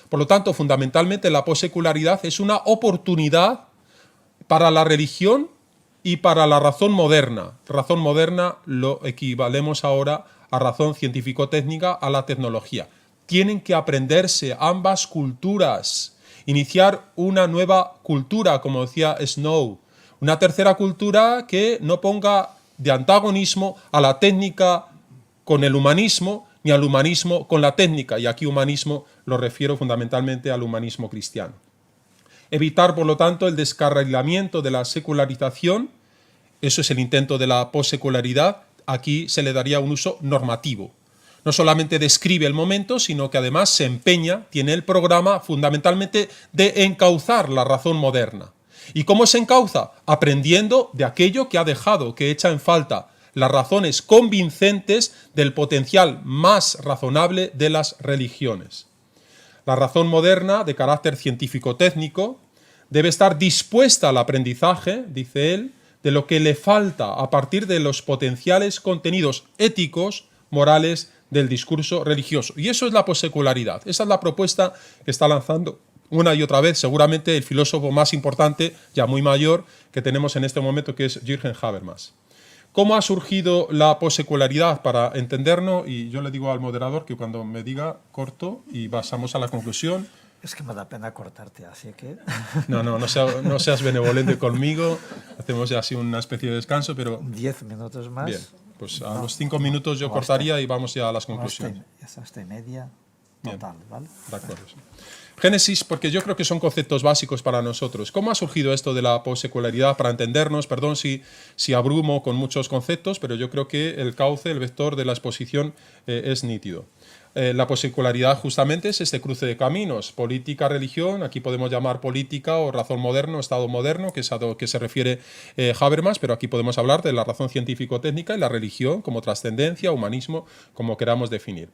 Por lo tanto, fundamentalmente la possecularidad es una oportunidad para la religión y para la razón moderna. Razón moderna lo equivalemos ahora a razón científico-técnica, a la tecnología. Tienen que aprenderse ambas culturas, iniciar una nueva cultura, como decía Snow, una tercera cultura que no ponga de antagonismo a la técnica con el humanismo, ni al humanismo con la técnica, y aquí humanismo lo refiero fundamentalmente al humanismo cristiano. Evitar, por lo tanto, el descarrilamiento de la secularización, eso es el intento de la possecularidad, aquí se le daría un uso normativo. No solamente describe el momento, sino que además se empeña, tiene el programa fundamentalmente de encauzar la razón moderna. ¿Y cómo se encauza? Aprendiendo de aquello que ha dejado, que echa en falta, las razones convincentes del potencial más razonable de las religiones. La razón moderna, de carácter científico-técnico, debe estar dispuesta al aprendizaje, dice él, de lo que le falta a partir de los potenciales contenidos éticos, morales, del discurso religioso. Y eso es la possecularidad. Esa es la propuesta que está lanzando una y otra vez, seguramente el filósofo más importante, ya muy mayor, que tenemos en este momento, que es Jürgen Habermas. ¿Cómo ha surgido la posecularidad? Para entendernos, y yo le digo al moderador que cuando me diga corto y pasamos a la conclusión. Es que me da pena cortarte, así que... No seas benevolente conmigo. Hacemos ya así una especie de descanso, pero... 10 minutos más. Bien, pues a los 5 minutos yo cortaría y vamos ya a las conclusiones. Hasta media total, Bien, ¿vale? de acuerdo. Sí. Génesis, porque yo creo que son conceptos básicos para nosotros. ¿Cómo ha surgido esto de la posecularidad? Para entendernos, perdón si abrumo con muchos conceptos, pero yo creo que el cauce, el vector de la exposición es nítido. La posecularidad justamente es este cruce de caminos, política, religión, aquí podemos llamar política o razón moderno, estado moderno, que es a lo que se refiere Habermas, pero aquí podemos hablar de la razón científico-técnica y la religión como trascendencia, humanismo, como queramos definir.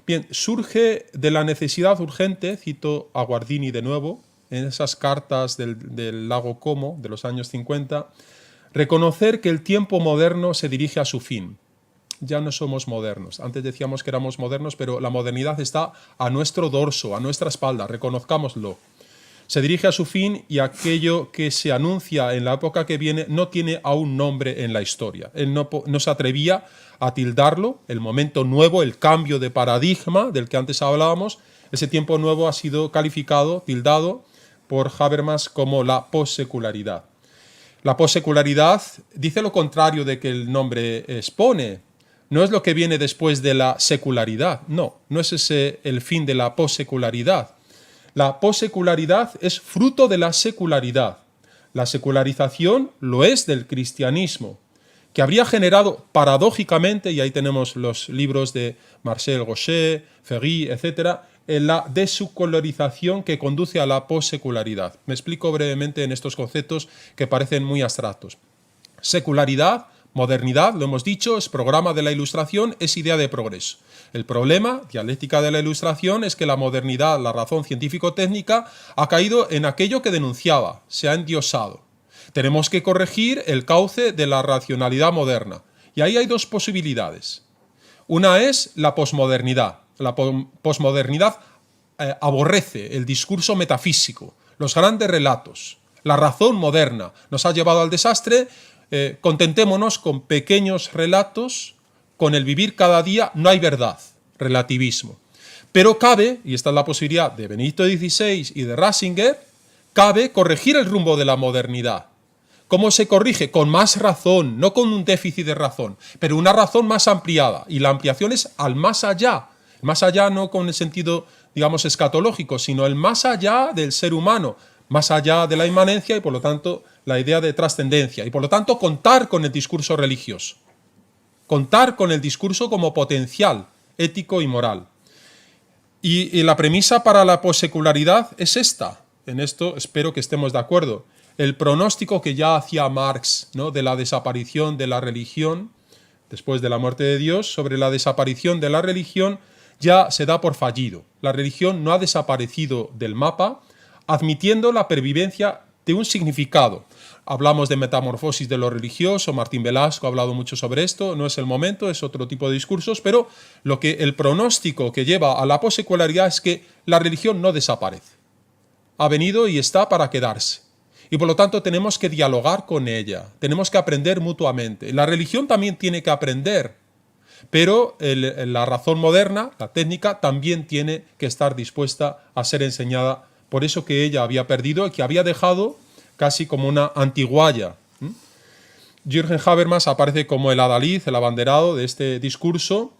Bien, surge de la necesidad urgente, cito a Guardini de nuevo, en esas cartas del lago Como de los años 50, reconocer que el tiempo moderno se dirige a su fin. Ya no somos modernos. Antes decíamos que éramos modernos, pero la modernidad está a nuestro dorso, a nuestra espalda, reconozcámoslo. Se dirige a su fin y aquello que se anuncia en la época que viene no tiene aún nombre en la historia. Él no se atrevía a tildarlo, el momento nuevo, el cambio de paradigma del que antes hablábamos, ese tiempo nuevo ha sido calificado, tildado por Habermas como la possecularidad. La possecularidad dice lo contrario de que el nombre expone. No es lo que viene después de la secularidad, no es ese el fin de la possecularidad. La possecularidad es fruto de la secularidad. La secularización lo es del cristianismo, que habría generado paradójicamente, y ahí tenemos los libros de Marcel Gauchet, Ferry, etc., la desecularización que conduce a la possecularidad. Me explico brevemente en estos conceptos que parecen muy abstractos. Secularidad, modernidad, lo hemos dicho, es programa de la Ilustración, es idea de progreso. El problema, dialéctica de la Ilustración, es que la modernidad, la razón científico-técnica, ha caído en aquello que denunciaba, se ha endiosado. Tenemos que corregir el cauce de la racionalidad moderna. Y ahí hay dos posibilidades. Una es la posmodernidad. La posmodernidad aborrece el discurso metafísico, los grandes relatos. La razón moderna nos ha llevado al desastre. Contentémonos con pequeños relatos, con el vivir cada día no hay verdad, relativismo. Pero cabe, y esta es la posibilidad de Benedicto XVI y de Ratzinger, cabe corregir el rumbo de la modernidad. ¿Cómo se corrige? Con más razón, no con un déficit de razón, pero una razón más ampliada. Y la ampliación es al más allá. Más allá no con el sentido, digamos, escatológico, sino el más allá del ser humano, más allá de la inmanencia y, por lo tanto, la idea de trascendencia. Y, por lo tanto, contar con el discurso religioso. Contar con el discurso como potencial, ético y moral. Y la premisa para la possecularidad es esta. En esto espero que estemos de acuerdo. El pronóstico que ya hacía Marx, ¿no?, de la desaparición de la religión, después de la muerte de Dios, sobre la desaparición de la religión, ya se da por fallido. La religión no ha desaparecido del mapa, admitiendo la pervivencia de un significado. Hablamos de metamorfosis de lo religioso, Martín Velasco ha hablado mucho sobre esto, no es el momento, es otro tipo de discursos, pero el pronóstico que lleva a la possecularidad es que la religión no desaparece. Ha venido y está para quedarse. Y por lo tanto tenemos que dialogar con ella, tenemos que aprender mutuamente. La religión también tiene que aprender, pero la razón moderna, la técnica, también tiene que estar dispuesta a ser enseñada por eso que ella había perdido y que había dejado casi como una antiguaya. Jürgen Habermas aparece como el adalid, el abanderado de este discurso.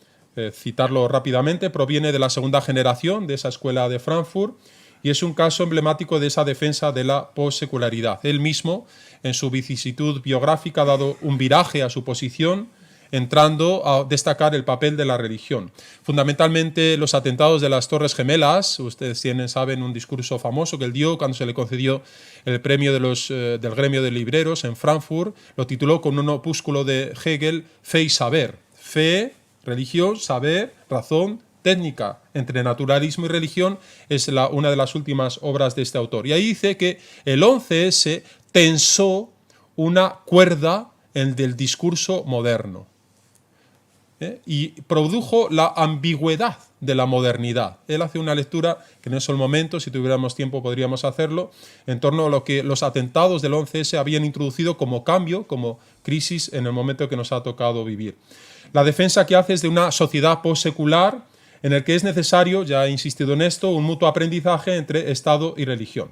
Citarlo rápidamente, proviene de la segunda generación de esa escuela de Frankfurt y es un caso emblemático de esa defensa de la possecularidad. Él mismo, en su vicisitud biográfica, ha dado un viraje a su posición, entrando a destacar el papel de la religión. Fundamentalmente los atentados de las Torres Gemelas, ustedes saben un discurso famoso que él dio cuando se le concedió el premio del gremio de libreros en Frankfurt, lo tituló con un opúsculo de Hegel, Fe y Saber. Fe, religión, saber, razón, técnica. Entre naturalismo y religión es una de las últimas obras de este autor. Y ahí dice que el 11S tensó una cuerda del discurso moderno. Y produjo la ambigüedad de la modernidad. Él hace una lectura que en ese momento, si tuviéramos tiempo, podríamos hacerlo, en torno a lo que los atentados del 11S habían introducido como cambio, como crisis en el momento que nos ha tocado vivir. La defensa que hace es de una sociedad postsecular en el que es necesario, ya he insistido en esto, un mutuo aprendizaje entre Estado y religión.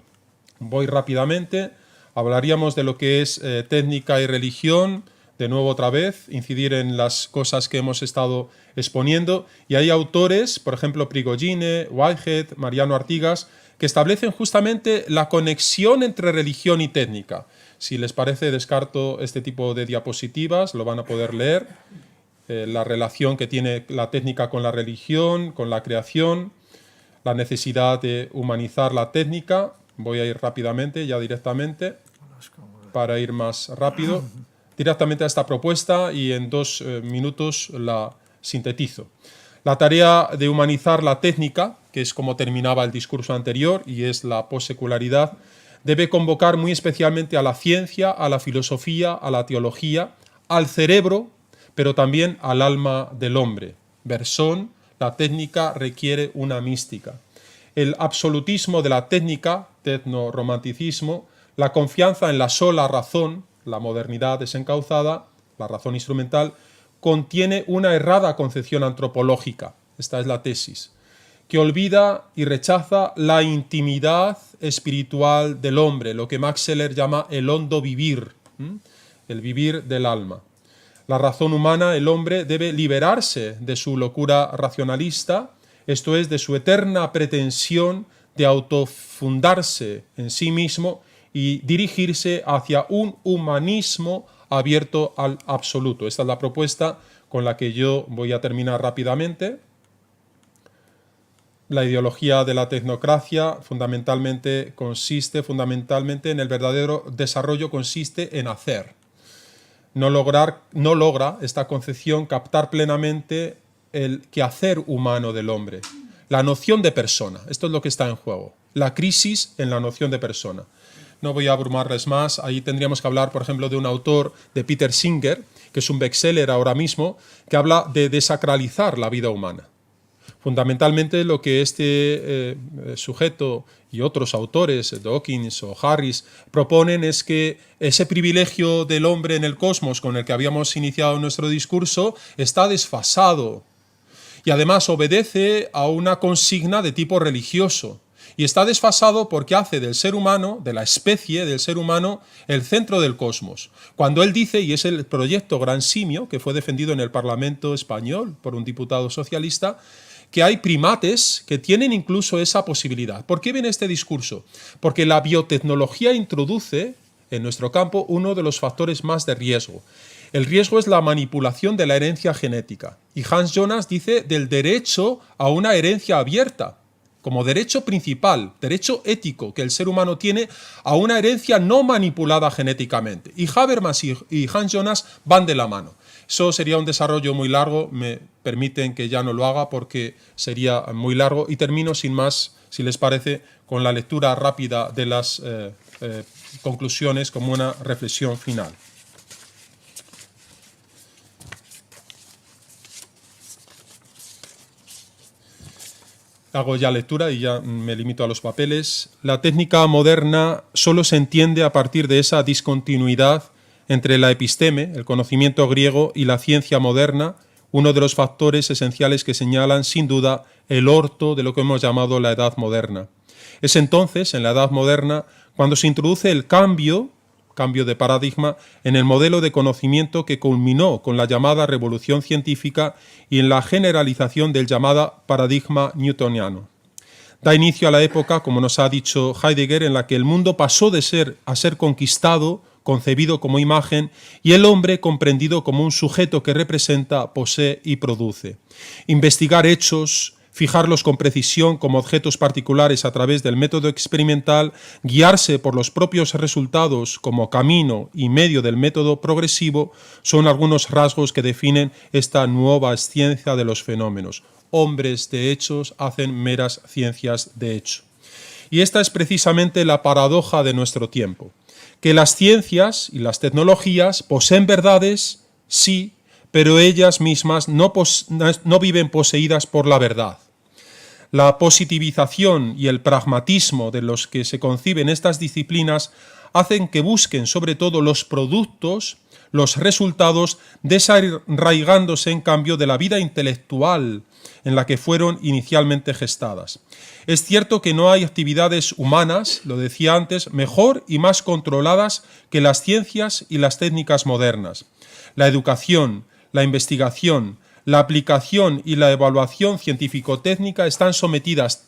Voy rápidamente, hablaríamos de lo que es técnica y religión, de nuevo otra vez, incidir en las cosas que hemos estado exponiendo, y hay autores, por ejemplo Prigogine, Whitehead, Mariano Artigas, que establecen justamente la conexión entre religión y técnica. Si les parece, descarto este tipo de diapositivas, lo van a poder leer, la relación que tiene la técnica con la religión, con la creación, la necesidad de humanizar la técnica. Voy a ir rápidamente, ya directamente, para ir más rápido, directamente a esta propuesta y en 2 minutos la sintetizo. La tarea de humanizar la técnica, que es como terminaba el discurso anterior y es la possecularidad, debe convocar muy especialmente a la ciencia, a la filosofía, a la teología, al cerebro, pero también al alma del hombre. Bersón, la técnica requiere una mística. El absolutismo de la técnica, tecno-romanticismo, la confianza en la sola razón, la modernidad desencauzada, la razón instrumental, contiene una errada concepción antropológica, esta es la tesis, que olvida y rechaza la intimidad espiritual del hombre, lo que Max Scheler llama el hondo vivir, el vivir del alma. La razón humana, el hombre, debe liberarse de su locura racionalista, esto es, de su eterna pretensión de autofundarse en sí mismo y dirigirse hacia un humanismo abierto al absoluto. Esta es la propuesta con la que yo voy a terminar rápidamente. La ideología de la tecnocracia consiste en el verdadero desarrollo, consiste en hacer. No logra esta concepción captar plenamente el quehacer humano del hombre, la noción de persona. Esto es lo que está en juego, la crisis en la noción de persona. No voy a abrumarles más, ahí tendríamos que hablar, por ejemplo, de un autor, de Peter Singer, que es un bestseller ahora mismo, que habla de desacralizar la vida humana. Fundamentalmente lo que este sujeto y otros autores, Dawkins o Harris, proponen es que ese privilegio del hombre en el cosmos con el que habíamos iniciado nuestro discurso está desfasado y además obedece a una consigna de tipo religioso. Y está desfasado porque hace del ser humano, de la especie del ser humano, el centro del cosmos. Cuando él dice, y es el proyecto Gran Simio, que fue defendido en el Parlamento español por un diputado socialista, que hay primates que tienen incluso esa posibilidad. ¿Por qué viene este discurso? Porque la biotecnología introduce en nuestro campo uno de los factores más de riesgo. El riesgo es la manipulación de la herencia genética. Y Hans Jonas dice del derecho a una herencia abierta, como derecho principal, derecho ético que el ser humano tiene a una herencia no manipulada genéticamente. Y Habermas y Hans Jonas van de la mano. Eso sería un desarrollo muy largo, me permiten que ya no lo haga porque sería muy largo y termino sin más, si les parece, con la lectura rápida de las conclusiones como una reflexión final. Hago ya lectura y ya me limito a los papeles. La técnica moderna solo se entiende a partir de esa discontinuidad entre la episteme, el conocimiento griego, y la ciencia moderna, uno de los factores esenciales que señalan, sin duda, el orto de lo que hemos llamado la Edad Moderna. Es entonces, en la Edad Moderna, cuando se introduce el cambio de paradigma en el modelo de conocimiento que culminó con la llamada revolución científica y en la generalización del llamado paradigma newtoniano. Da inicio a la época, como nos ha dicho Heidegger, en la que el mundo pasó de ser a ser conquistado, concebido como imagen, y el hombre comprendido como un sujeto que representa, posee y produce. Investigar hechos, fijarlos con precisión como objetos particulares a través del método experimental, guiarse por los propios resultados como camino y medio del método progresivo, son algunos rasgos que definen esta nueva ciencia de los fenómenos. Hombres de hechos hacen meras ciencias de hecho. Y esta es precisamente la paradoja de nuestro tiempo, que las ciencias y las tecnologías poseen verdades, sí, pero ellas mismas no viven poseídas por la verdad. La positivización y el pragmatismo de los que se conciben estas disciplinas hacen que busquen sobre todo los productos, los resultados, desarraigándose en cambio de la vida intelectual en la que fueron inicialmente gestadas. Es cierto que no hay actividades humanas, lo decía antes, mejor y más controladas que las ciencias y las técnicas modernas. La educación, la investigación, la aplicación y la evaluación científico-técnica están sometidas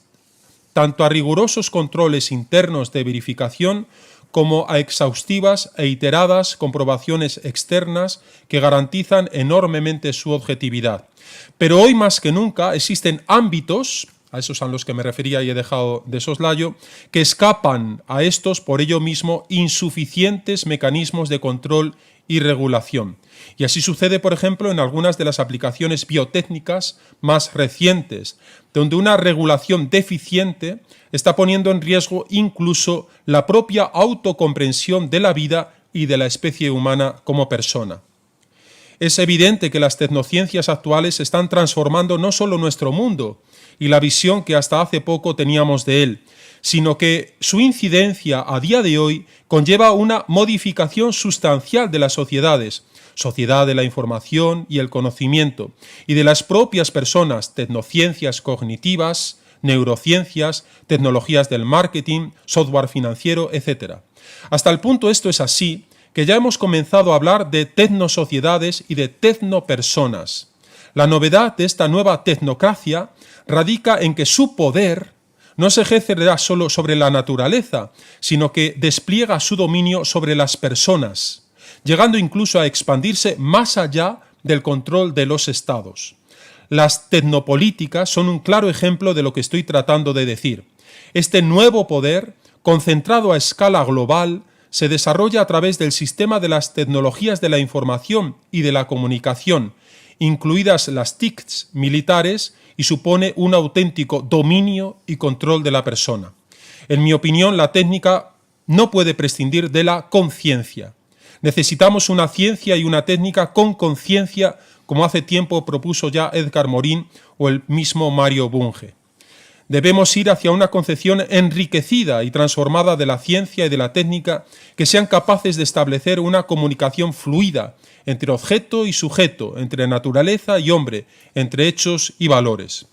tanto a rigurosos controles internos de verificación como a exhaustivas e iteradas comprobaciones externas que garantizan enormemente su objetividad. Pero hoy más que nunca existen ámbitos, a esos a los que me refería y he dejado de soslayo, que escapan a estos por ello mismo insuficientes mecanismos de control y regulación. Y así sucede, por ejemplo, en algunas de las aplicaciones biotécnicas más recientes, donde una regulación deficiente está poniendo en riesgo incluso la propia autocomprensión de la vida y de la especie humana como persona. Es evidente que las tecnociencias actuales están transformando no solo nuestro mundo y la visión que hasta hace poco teníamos de él, sino que su incidencia a día de hoy conlleva una modificación sustancial de las sociedades, sociedad de la información y el conocimiento, y de las propias personas, tecnociencias cognitivas, neurociencias, tecnologías del marketing, software financiero, etc. Hasta el punto esto es así, que ya hemos comenzado a hablar de tecnosociedades y de tecnopersonas. La novedad de esta nueva tecnocracia radica en que su poder no se ejercerá solo sobre la naturaleza, sino que despliega su dominio sobre las personas, llegando incluso a expandirse más allá del control de los estados. Las tecnopolíticas son un claro ejemplo de lo que estoy tratando de decir. Este nuevo poder, concentrado a escala global, se desarrolla a través del sistema de las tecnologías de la información y de la comunicación, incluidas las TICs militares, y supone un auténtico dominio y control de la persona. En mi opinión, la técnica no puede prescindir de la conciencia. Necesitamos una ciencia y una técnica con conciencia, como hace tiempo propuso ya Edgar Morin o el mismo Mario Bunge. Debemos ir hacia una concepción enriquecida y transformada de la ciencia y de la técnica que sean capaces de establecer una comunicación fluida entre objeto y sujeto, entre naturaleza y hombre, entre hechos y valores.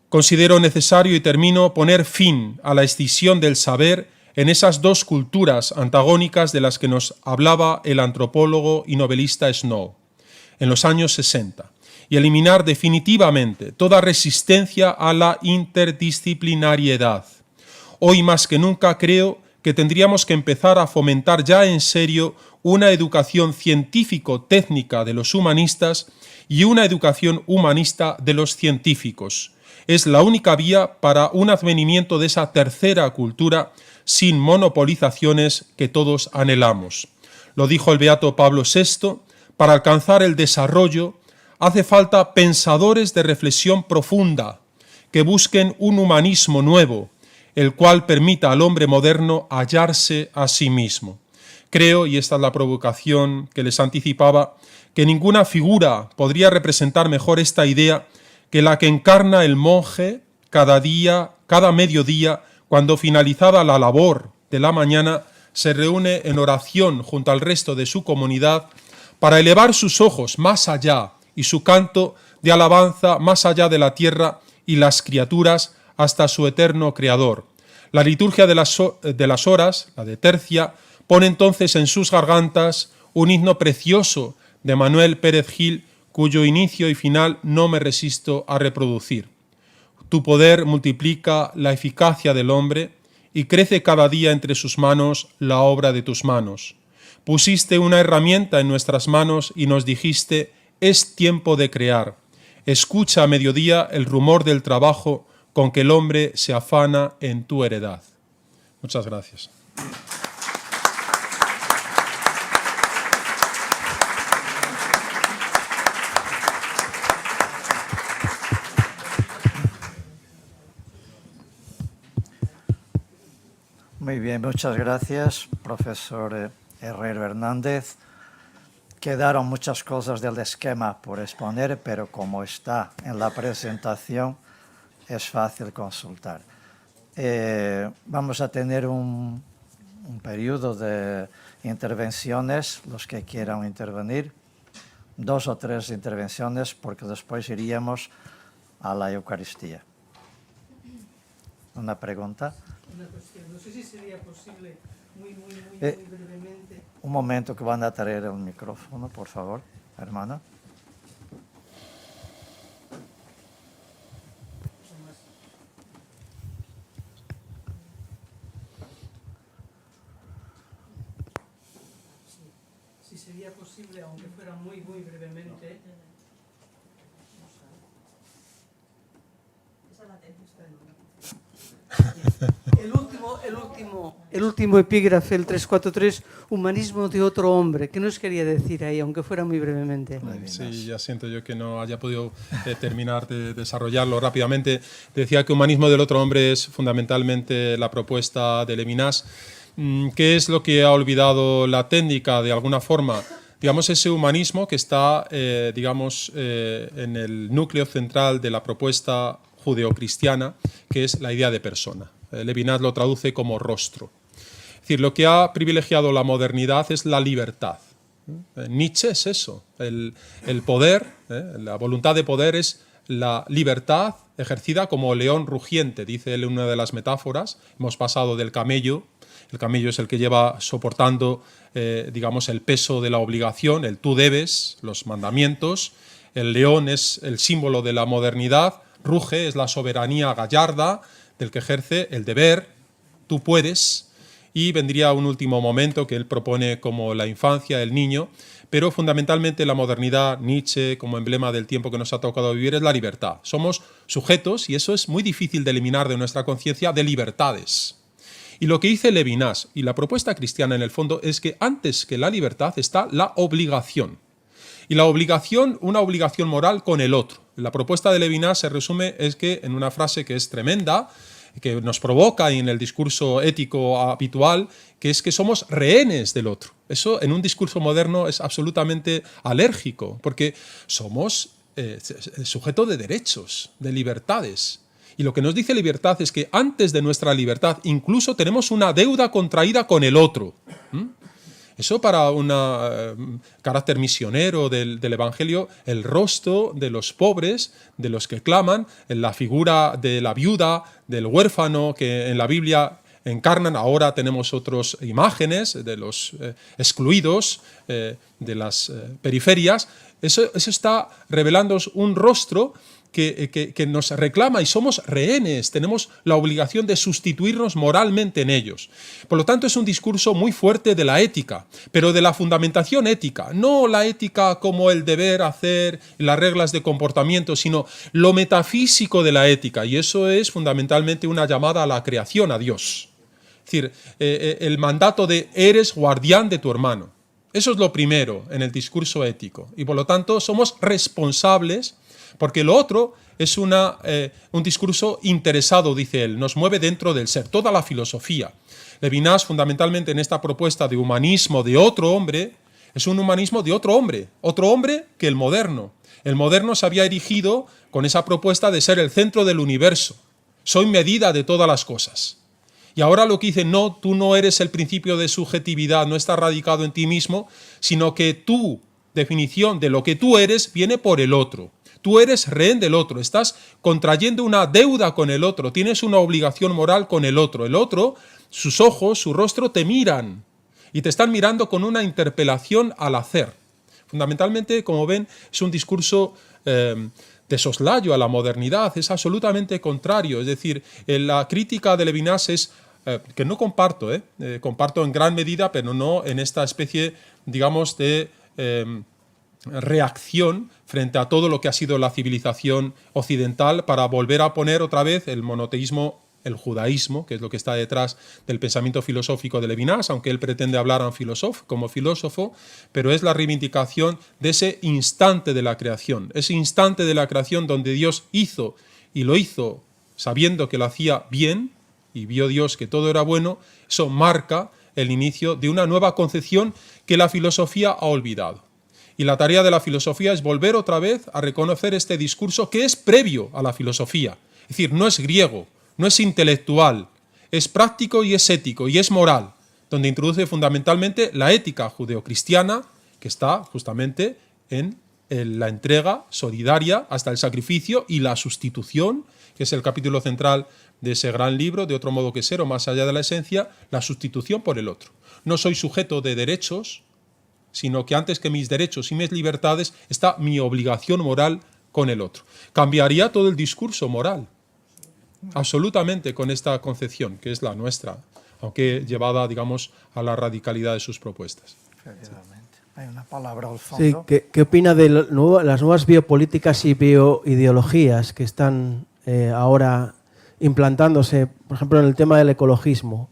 Considero necesario, y termino, poner fin a la escisión del saber en esas dos culturas antagónicas de las que nos hablaba el antropólogo y novelista Snow en los años 60. Y eliminar definitivamente toda resistencia a la interdisciplinariedad. Hoy más que nunca creo que tendríamos que empezar a fomentar ya en serio una educación científico-técnica de los humanistas y una educación humanista de los científicos. Es la única vía para un advenimiento de esa tercera cultura sin monopolizaciones que todos anhelamos. Lo dijo el beato Pablo VI, para alcanzar el desarrollo hace falta pensadores de reflexión profunda que busquen un humanismo nuevo, el cual permita al hombre moderno hallarse a sí mismo. Creo, y esta es la provocación que les anticipaba, que ninguna figura podría representar mejor esta idea que la que encarna el monje cada día, cada mediodía, cuando finalizada la labor de la mañana, se reúne en oración junto al resto de su comunidad para elevar sus ojos más allá y su canto de alabanza más allá de la tierra y las criaturas hasta su eterno Creador. La liturgia de las horas, la de tercia, pone entonces en sus gargantas un himno precioso de Manuel Pérez Gil, cuyo inicio y final no me resisto a reproducir. Tu poder multiplica la eficacia del hombre y crece cada día entre sus manos la obra de tus manos. Pusiste una herramienta en nuestras manos y nos dijiste: es tiempo de crear. Escucha a mediodía el rumor del trabajo con que el hombre se afana en tu heredad. Muchas gracias. Muy bien, muchas gracias, profesor Herrero Hernández. Quedaron muchas cosas del esquema por exponer, pero como está en la presentación, es fácil consultar. Vamos a tener un periodo de intervenciones, los que quieran intervenir, 2 o 3 intervenciones, porque después iríamos a la Eucaristía. ¿Una pregunta? Una cuestión. No sé si sería posible muy brevemente. Un momento que van a traer el micrófono, por favor, hermana. Si sería posible, aunque fuera muy brevemente. El último epígrafe, el 343, humanismo de otro hombre. ¿Qué nos quería decir ahí, aunque fuera muy brevemente? Sí, ya siento yo que no haya podido terminar de desarrollarlo rápidamente. Decía que humanismo del otro hombre es fundamentalmente la propuesta de Levinas. ¿Qué es lo que ha olvidado la técnica de alguna forma? Digamos, ese humanismo que está, en el núcleo central de la propuesta judeocristiana, que es la idea de persona. Levinas lo traduce como rostro. Es decir, lo que ha privilegiado la modernidad es la libertad. Nietzsche es eso, el poder, la voluntad de poder es la libertad ejercida como león rugiente, dice él en una de las metáforas. Hemos pasado del camello, el camello es el que lleva soportando, el peso de la obligación, el tú debes, los mandamientos. El león es el símbolo de la modernidad, ruge, es la soberanía gallarda del que ejerce el deber, tú puedes. Y vendría un último momento que él propone como la infancia, el niño, pero fundamentalmente la modernidad, Nietzsche, como emblema del tiempo que nos ha tocado vivir, es la libertad. Somos sujetos, y eso es muy difícil de eliminar de nuestra conciencia, de libertades. Y lo que dice Levinas y la propuesta cristiana en el fondo es que antes que la libertad está la obligación. Y la obligación, una obligación moral con el otro. La propuesta de Levinas se resume es que en una frase que es tremenda, que nos provoca en el discurso ético habitual, que es que somos rehenes del otro. Eso en un discurso moderno es absolutamente alérgico, porque somos sujeto de derechos, de libertades. Y lo que nos dice libertad es que antes de nuestra libertad incluso tenemos una deuda contraída con el otro. Eso para un carácter misionero del Evangelio, el rostro de los pobres, de los que claman, la figura de la viuda, del huérfano que en la Biblia encarnan. Ahora tenemos otras imágenes de los excluidos, de las periferias. Eso está revelándonos un rostro que nos reclama y somos rehenes, tenemos la obligación de sustituirnos moralmente en ellos. Por lo tanto, es un discurso muy fuerte de la ética, pero de la fundamentación ética, no la ética como el deber hacer, las reglas de comportamiento, sino lo metafísico de la ética, y eso es fundamentalmente una llamada a la creación, a Dios. Es decir, el mandato de eres guardián de tu hermano. Eso es lo primero en el discurso ético, y por lo tanto somos responsables. Porque lo otro es un discurso interesado, dice él, nos mueve dentro del ser, toda la filosofía. Levinas, fundamentalmente en esta propuesta de humanismo de otro hombre, es un humanismo de otro hombre que el moderno. El moderno se había erigido con esa propuesta de ser el centro del universo. Soy medida de todas las cosas. Y ahora lo que dice, no, tú no eres el principio de subjetividad, no está radicado en ti mismo, sino que tu definición de lo que tú eres viene por el otro. Tú eres rehén del otro, estás contrayendo una deuda con el otro, tienes una obligación moral con el otro. El otro, sus ojos, su rostro te miran y te están mirando con una interpelación al hacer. Fundamentalmente, como ven, es un discurso de soslayo a la modernidad, es absolutamente contrario. Es decir, la crítica de Levinas es, que no comparto, comparto en gran medida, pero no en esta especie, digamos, de reacción frente a todo lo que ha sido la civilización occidental para volver a poner otra vez el monoteísmo, el judaísmo, que es lo que está detrás del pensamiento filosófico de Levinas, aunque él pretende hablar como filósofo, pero es la reivindicación de ese instante de la creación, ese instante de la creación donde Dios hizo, y lo hizo sabiendo que lo hacía bien, y vio Dios que todo era bueno. Eso marca el inicio de una nueva concepción que la filosofía ha olvidado. Y la tarea de la filosofía es volver otra vez a reconocer este discurso que es previo a la filosofía. Es decir, no es griego, no es intelectual, es práctico y es ético y es moral, donde introduce fundamentalmente la ética judeocristiana, que está justamente en la entrega solidaria hasta el sacrificio y la sustitución, que es el capítulo central de ese gran libro, de otro modo que ser o más allá de la esencia, la sustitución por el otro. No soy sujeto de derechos, sino que antes que mis derechos y mis libertades está mi obligación moral con el otro. Cambiaría todo el discurso moral, absolutamente, con esta concepción, que es la nuestra, aunque llevada, digamos, a la radicalidad de sus propuestas. Efectivamente. Hay una palabra al Sí, fondo. ¿qué opina de las nuevas biopolíticas y bioideologías que están ahora implantándose, por ejemplo, en el tema del ecologismo?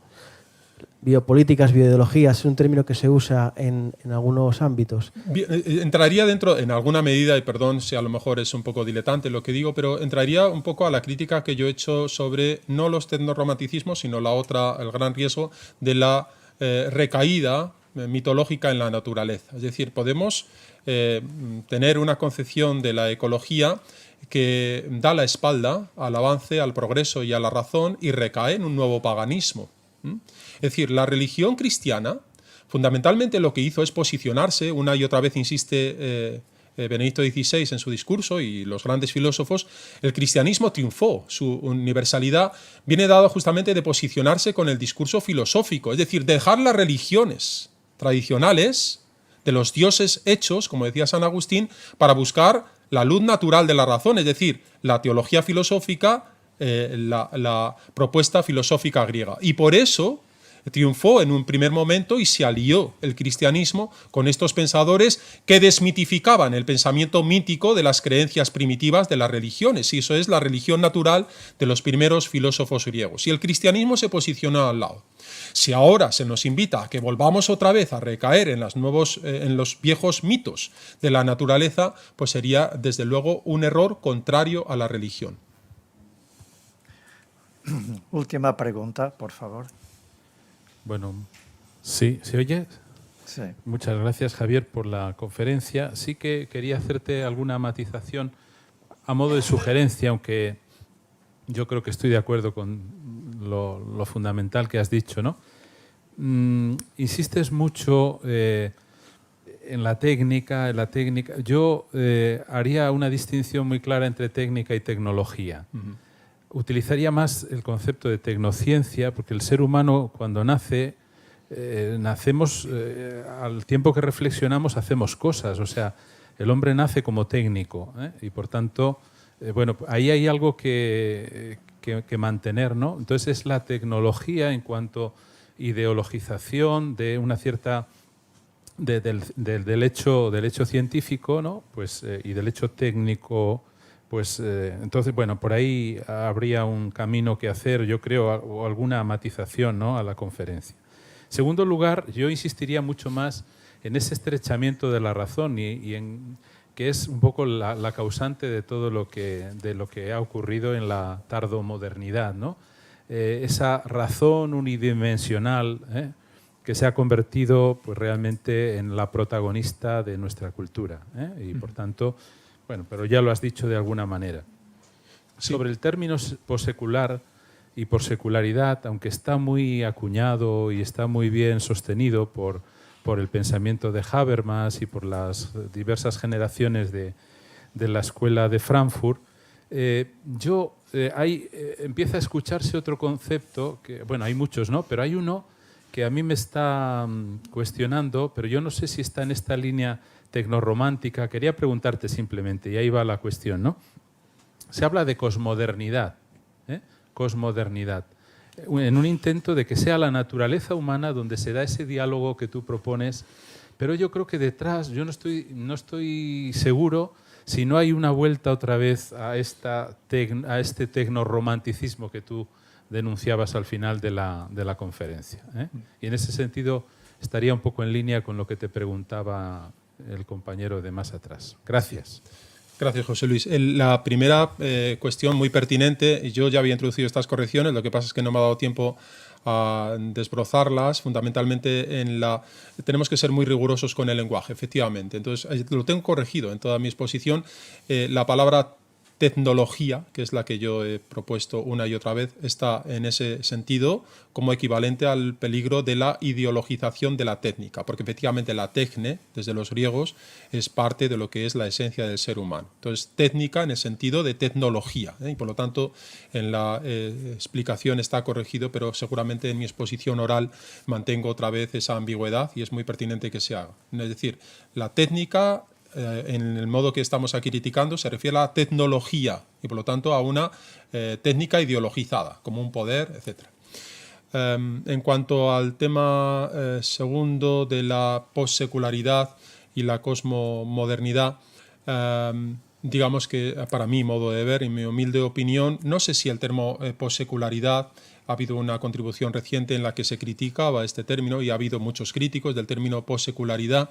Biopolíticas, bioideologías, es un término que se usa en algunos ámbitos. Entraría dentro, en alguna medida, y perdón si a lo mejor es un poco diletante lo que digo, pero entraría un poco a la crítica que yo he hecho sobre no los tecnorromanticismos, sino el gran riesgo de la recaída mitológica en la naturaleza. Es decir, podemos tener una concepción de la ecología que da la espalda al avance, al progreso y a la razón y recae en un nuevo paganismo. Es decir, la religión cristiana, fundamentalmente lo que hizo es posicionarse, una y otra vez insiste Benedicto XVI en su discurso y los grandes filósofos, el cristianismo triunfó, su universalidad viene dada justamente de posicionarse con el discurso filosófico, es decir, dejar las religiones tradicionales de los dioses hechos, como decía San Agustín, para buscar la luz natural de la razón, es decir, la teología filosófica, la propuesta filosófica griega. Y por eso triunfó en un primer momento y se alió el cristianismo con estos pensadores que desmitificaban el pensamiento mítico de las creencias primitivas de las religiones, y eso es la religión natural de los primeros filósofos griegos. Y el cristianismo se posicionó al lado. Si ahora se nos invita a que volvamos otra vez a recaer en los viejos mitos de la naturaleza, pues sería desde luego un error contrario a la religión. Última pregunta, por favor. Bueno, sí, ¿se oye? Sí. Muchas gracias, Javier, por la conferencia. Sí que quería hacerte alguna matización a modo de sugerencia, aunque yo creo que estoy de acuerdo con lo fundamental que has dicho, ¿no? Insistes mucho en la técnica. Yo haría una distinción muy clara entre técnica y tecnología. Utilizaría más el concepto de tecnociencia, porque el ser humano cuando nace, nacemos, al tiempo que reflexionamos hacemos cosas, o sea, el hombre nace como técnico, y por tanto, bueno, ahí hay algo que mantener, ¿no? Entonces es la tecnología en cuanto ideologización de una cierta, del hecho científico, ¿no? Pues, y del hecho técnico. Pues entonces, bueno, por ahí habría un camino que hacer, yo creo, o alguna matización, ¿no?, a la conferencia. En segundo lugar, yo insistiría mucho más en ese estrechamiento de la razón y en que es un poco la causante de todo lo que ha ocurrido en la tardomodernidad, ¿no? Esa razón unidimensional que se ha convertido pues, realmente en la protagonista de nuestra cultura, y por tanto... Bueno, pero ya lo has dicho de alguna manera. Sí. Sobre el término possecular y possecularidad, aunque está muy acuñado y está muy bien sostenido por el pensamiento de Habermas y por las diversas generaciones de la escuela de Frankfurt, empieza a escucharse otro concepto, que, bueno, hay muchos, ¿no? Pero hay uno que a mí me está cuestionando, pero yo no sé si está en esta línea tecnorromántica. Quería preguntarte simplemente, y ahí va la cuestión, ¿no? Se habla de cosmodernidad, cosmodernidad, en un intento de que sea la naturaleza humana donde se da ese diálogo que tú propones, pero yo creo que detrás, yo no estoy seguro si no hay una vuelta otra vez a este tecnorromanticismo que tú denunciabas al final de la conferencia, Y en ese sentido estaría un poco en línea con lo que te preguntaba el compañero de más atrás. Gracias. Gracias, José Luis. La primera cuestión muy pertinente, yo ya había introducido estas correcciones, lo que pasa es que no me ha dado tiempo a desbrozarlas fundamentalmente tenemos que ser muy rigurosos con el lenguaje, efectivamente. Entonces, lo tengo corregido en toda mi exposición. La palabra tecnología, que es la que yo he propuesto una y otra vez, está en ese sentido como equivalente al peligro de la ideologización de la técnica, porque efectivamente la tecne, desde los griegos, es parte de lo que es la esencia del ser humano. Entonces, técnica en el sentido de tecnología, y por lo tanto en la explicación está corregido, pero seguramente en mi exposición oral mantengo otra vez esa ambigüedad y es muy pertinente que se haga. Es decir, la técnica, en el modo que estamos aquí criticando, se refiere a la tecnología y por lo tanto a una técnica ideologizada, como un poder, etc. En cuanto al tema segundo de la possecularidad y la cosmomodernidad, digamos que para mi modo de ver, en mi humilde opinión, no sé si el término possecularidad, ha habido una contribución reciente en la que se criticaba este término y ha habido muchos críticos del término possecularidad,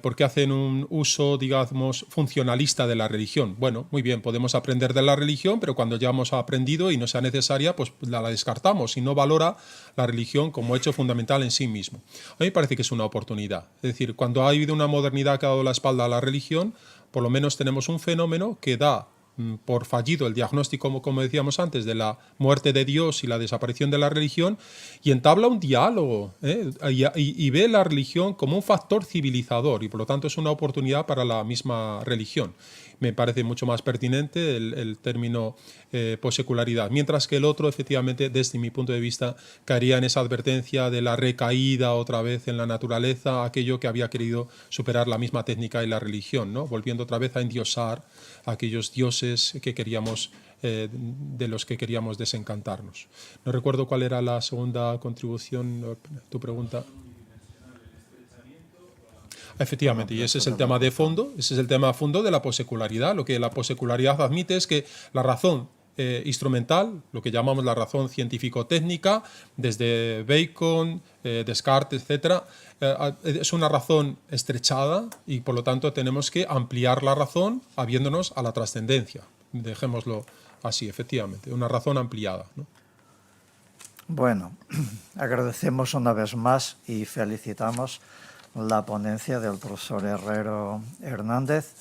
porque hacen un uso, digamos, funcionalista de la religión. Bueno, muy bien, podemos aprender de la religión, pero cuando ya hemos aprendido y no sea necesaria, pues la descartamos y no valora la religión como hecho fundamental en sí mismo. A mí me parece que es una oportunidad. Es decir, cuando ha habido una modernidad que ha dado la espalda a la religión, por lo menos tenemos un fenómeno que da por fallido el diagnóstico, como decíamos antes, de la muerte de Dios y la desaparición de la religión, y entabla un diálogo y ve la religión como un factor civilizador y por lo tanto es una oportunidad para la misma religión. Me parece mucho más pertinente el término possecularidad, mientras que el otro, efectivamente, desde mi punto de vista, caería en esa advertencia de la recaída otra vez en la naturaleza, aquello que había querido superar la misma técnica y la religión, ¿no? Volviendo otra vez a endiosar a aquellos dioses que queríamos, de los que queríamos desencantarnos. No recuerdo cuál era la segunda contribución, tu pregunta. Efectivamente, y ese es el tema de fondo, ese es el tema de fondo de la possecularidad. Lo que la possecularidad admite es que la razón instrumental, lo que llamamos la razón científico-técnica, desde Bacon, Descartes, etc., es una razón estrechada y por lo tanto tenemos que ampliar la razón habiéndonos a la trascendencia. Dejémoslo así, efectivamente, una razón ampliada, ¿no? Bueno, agradecemos una vez más y felicitamos la ponencia del profesor Herrero Hernández.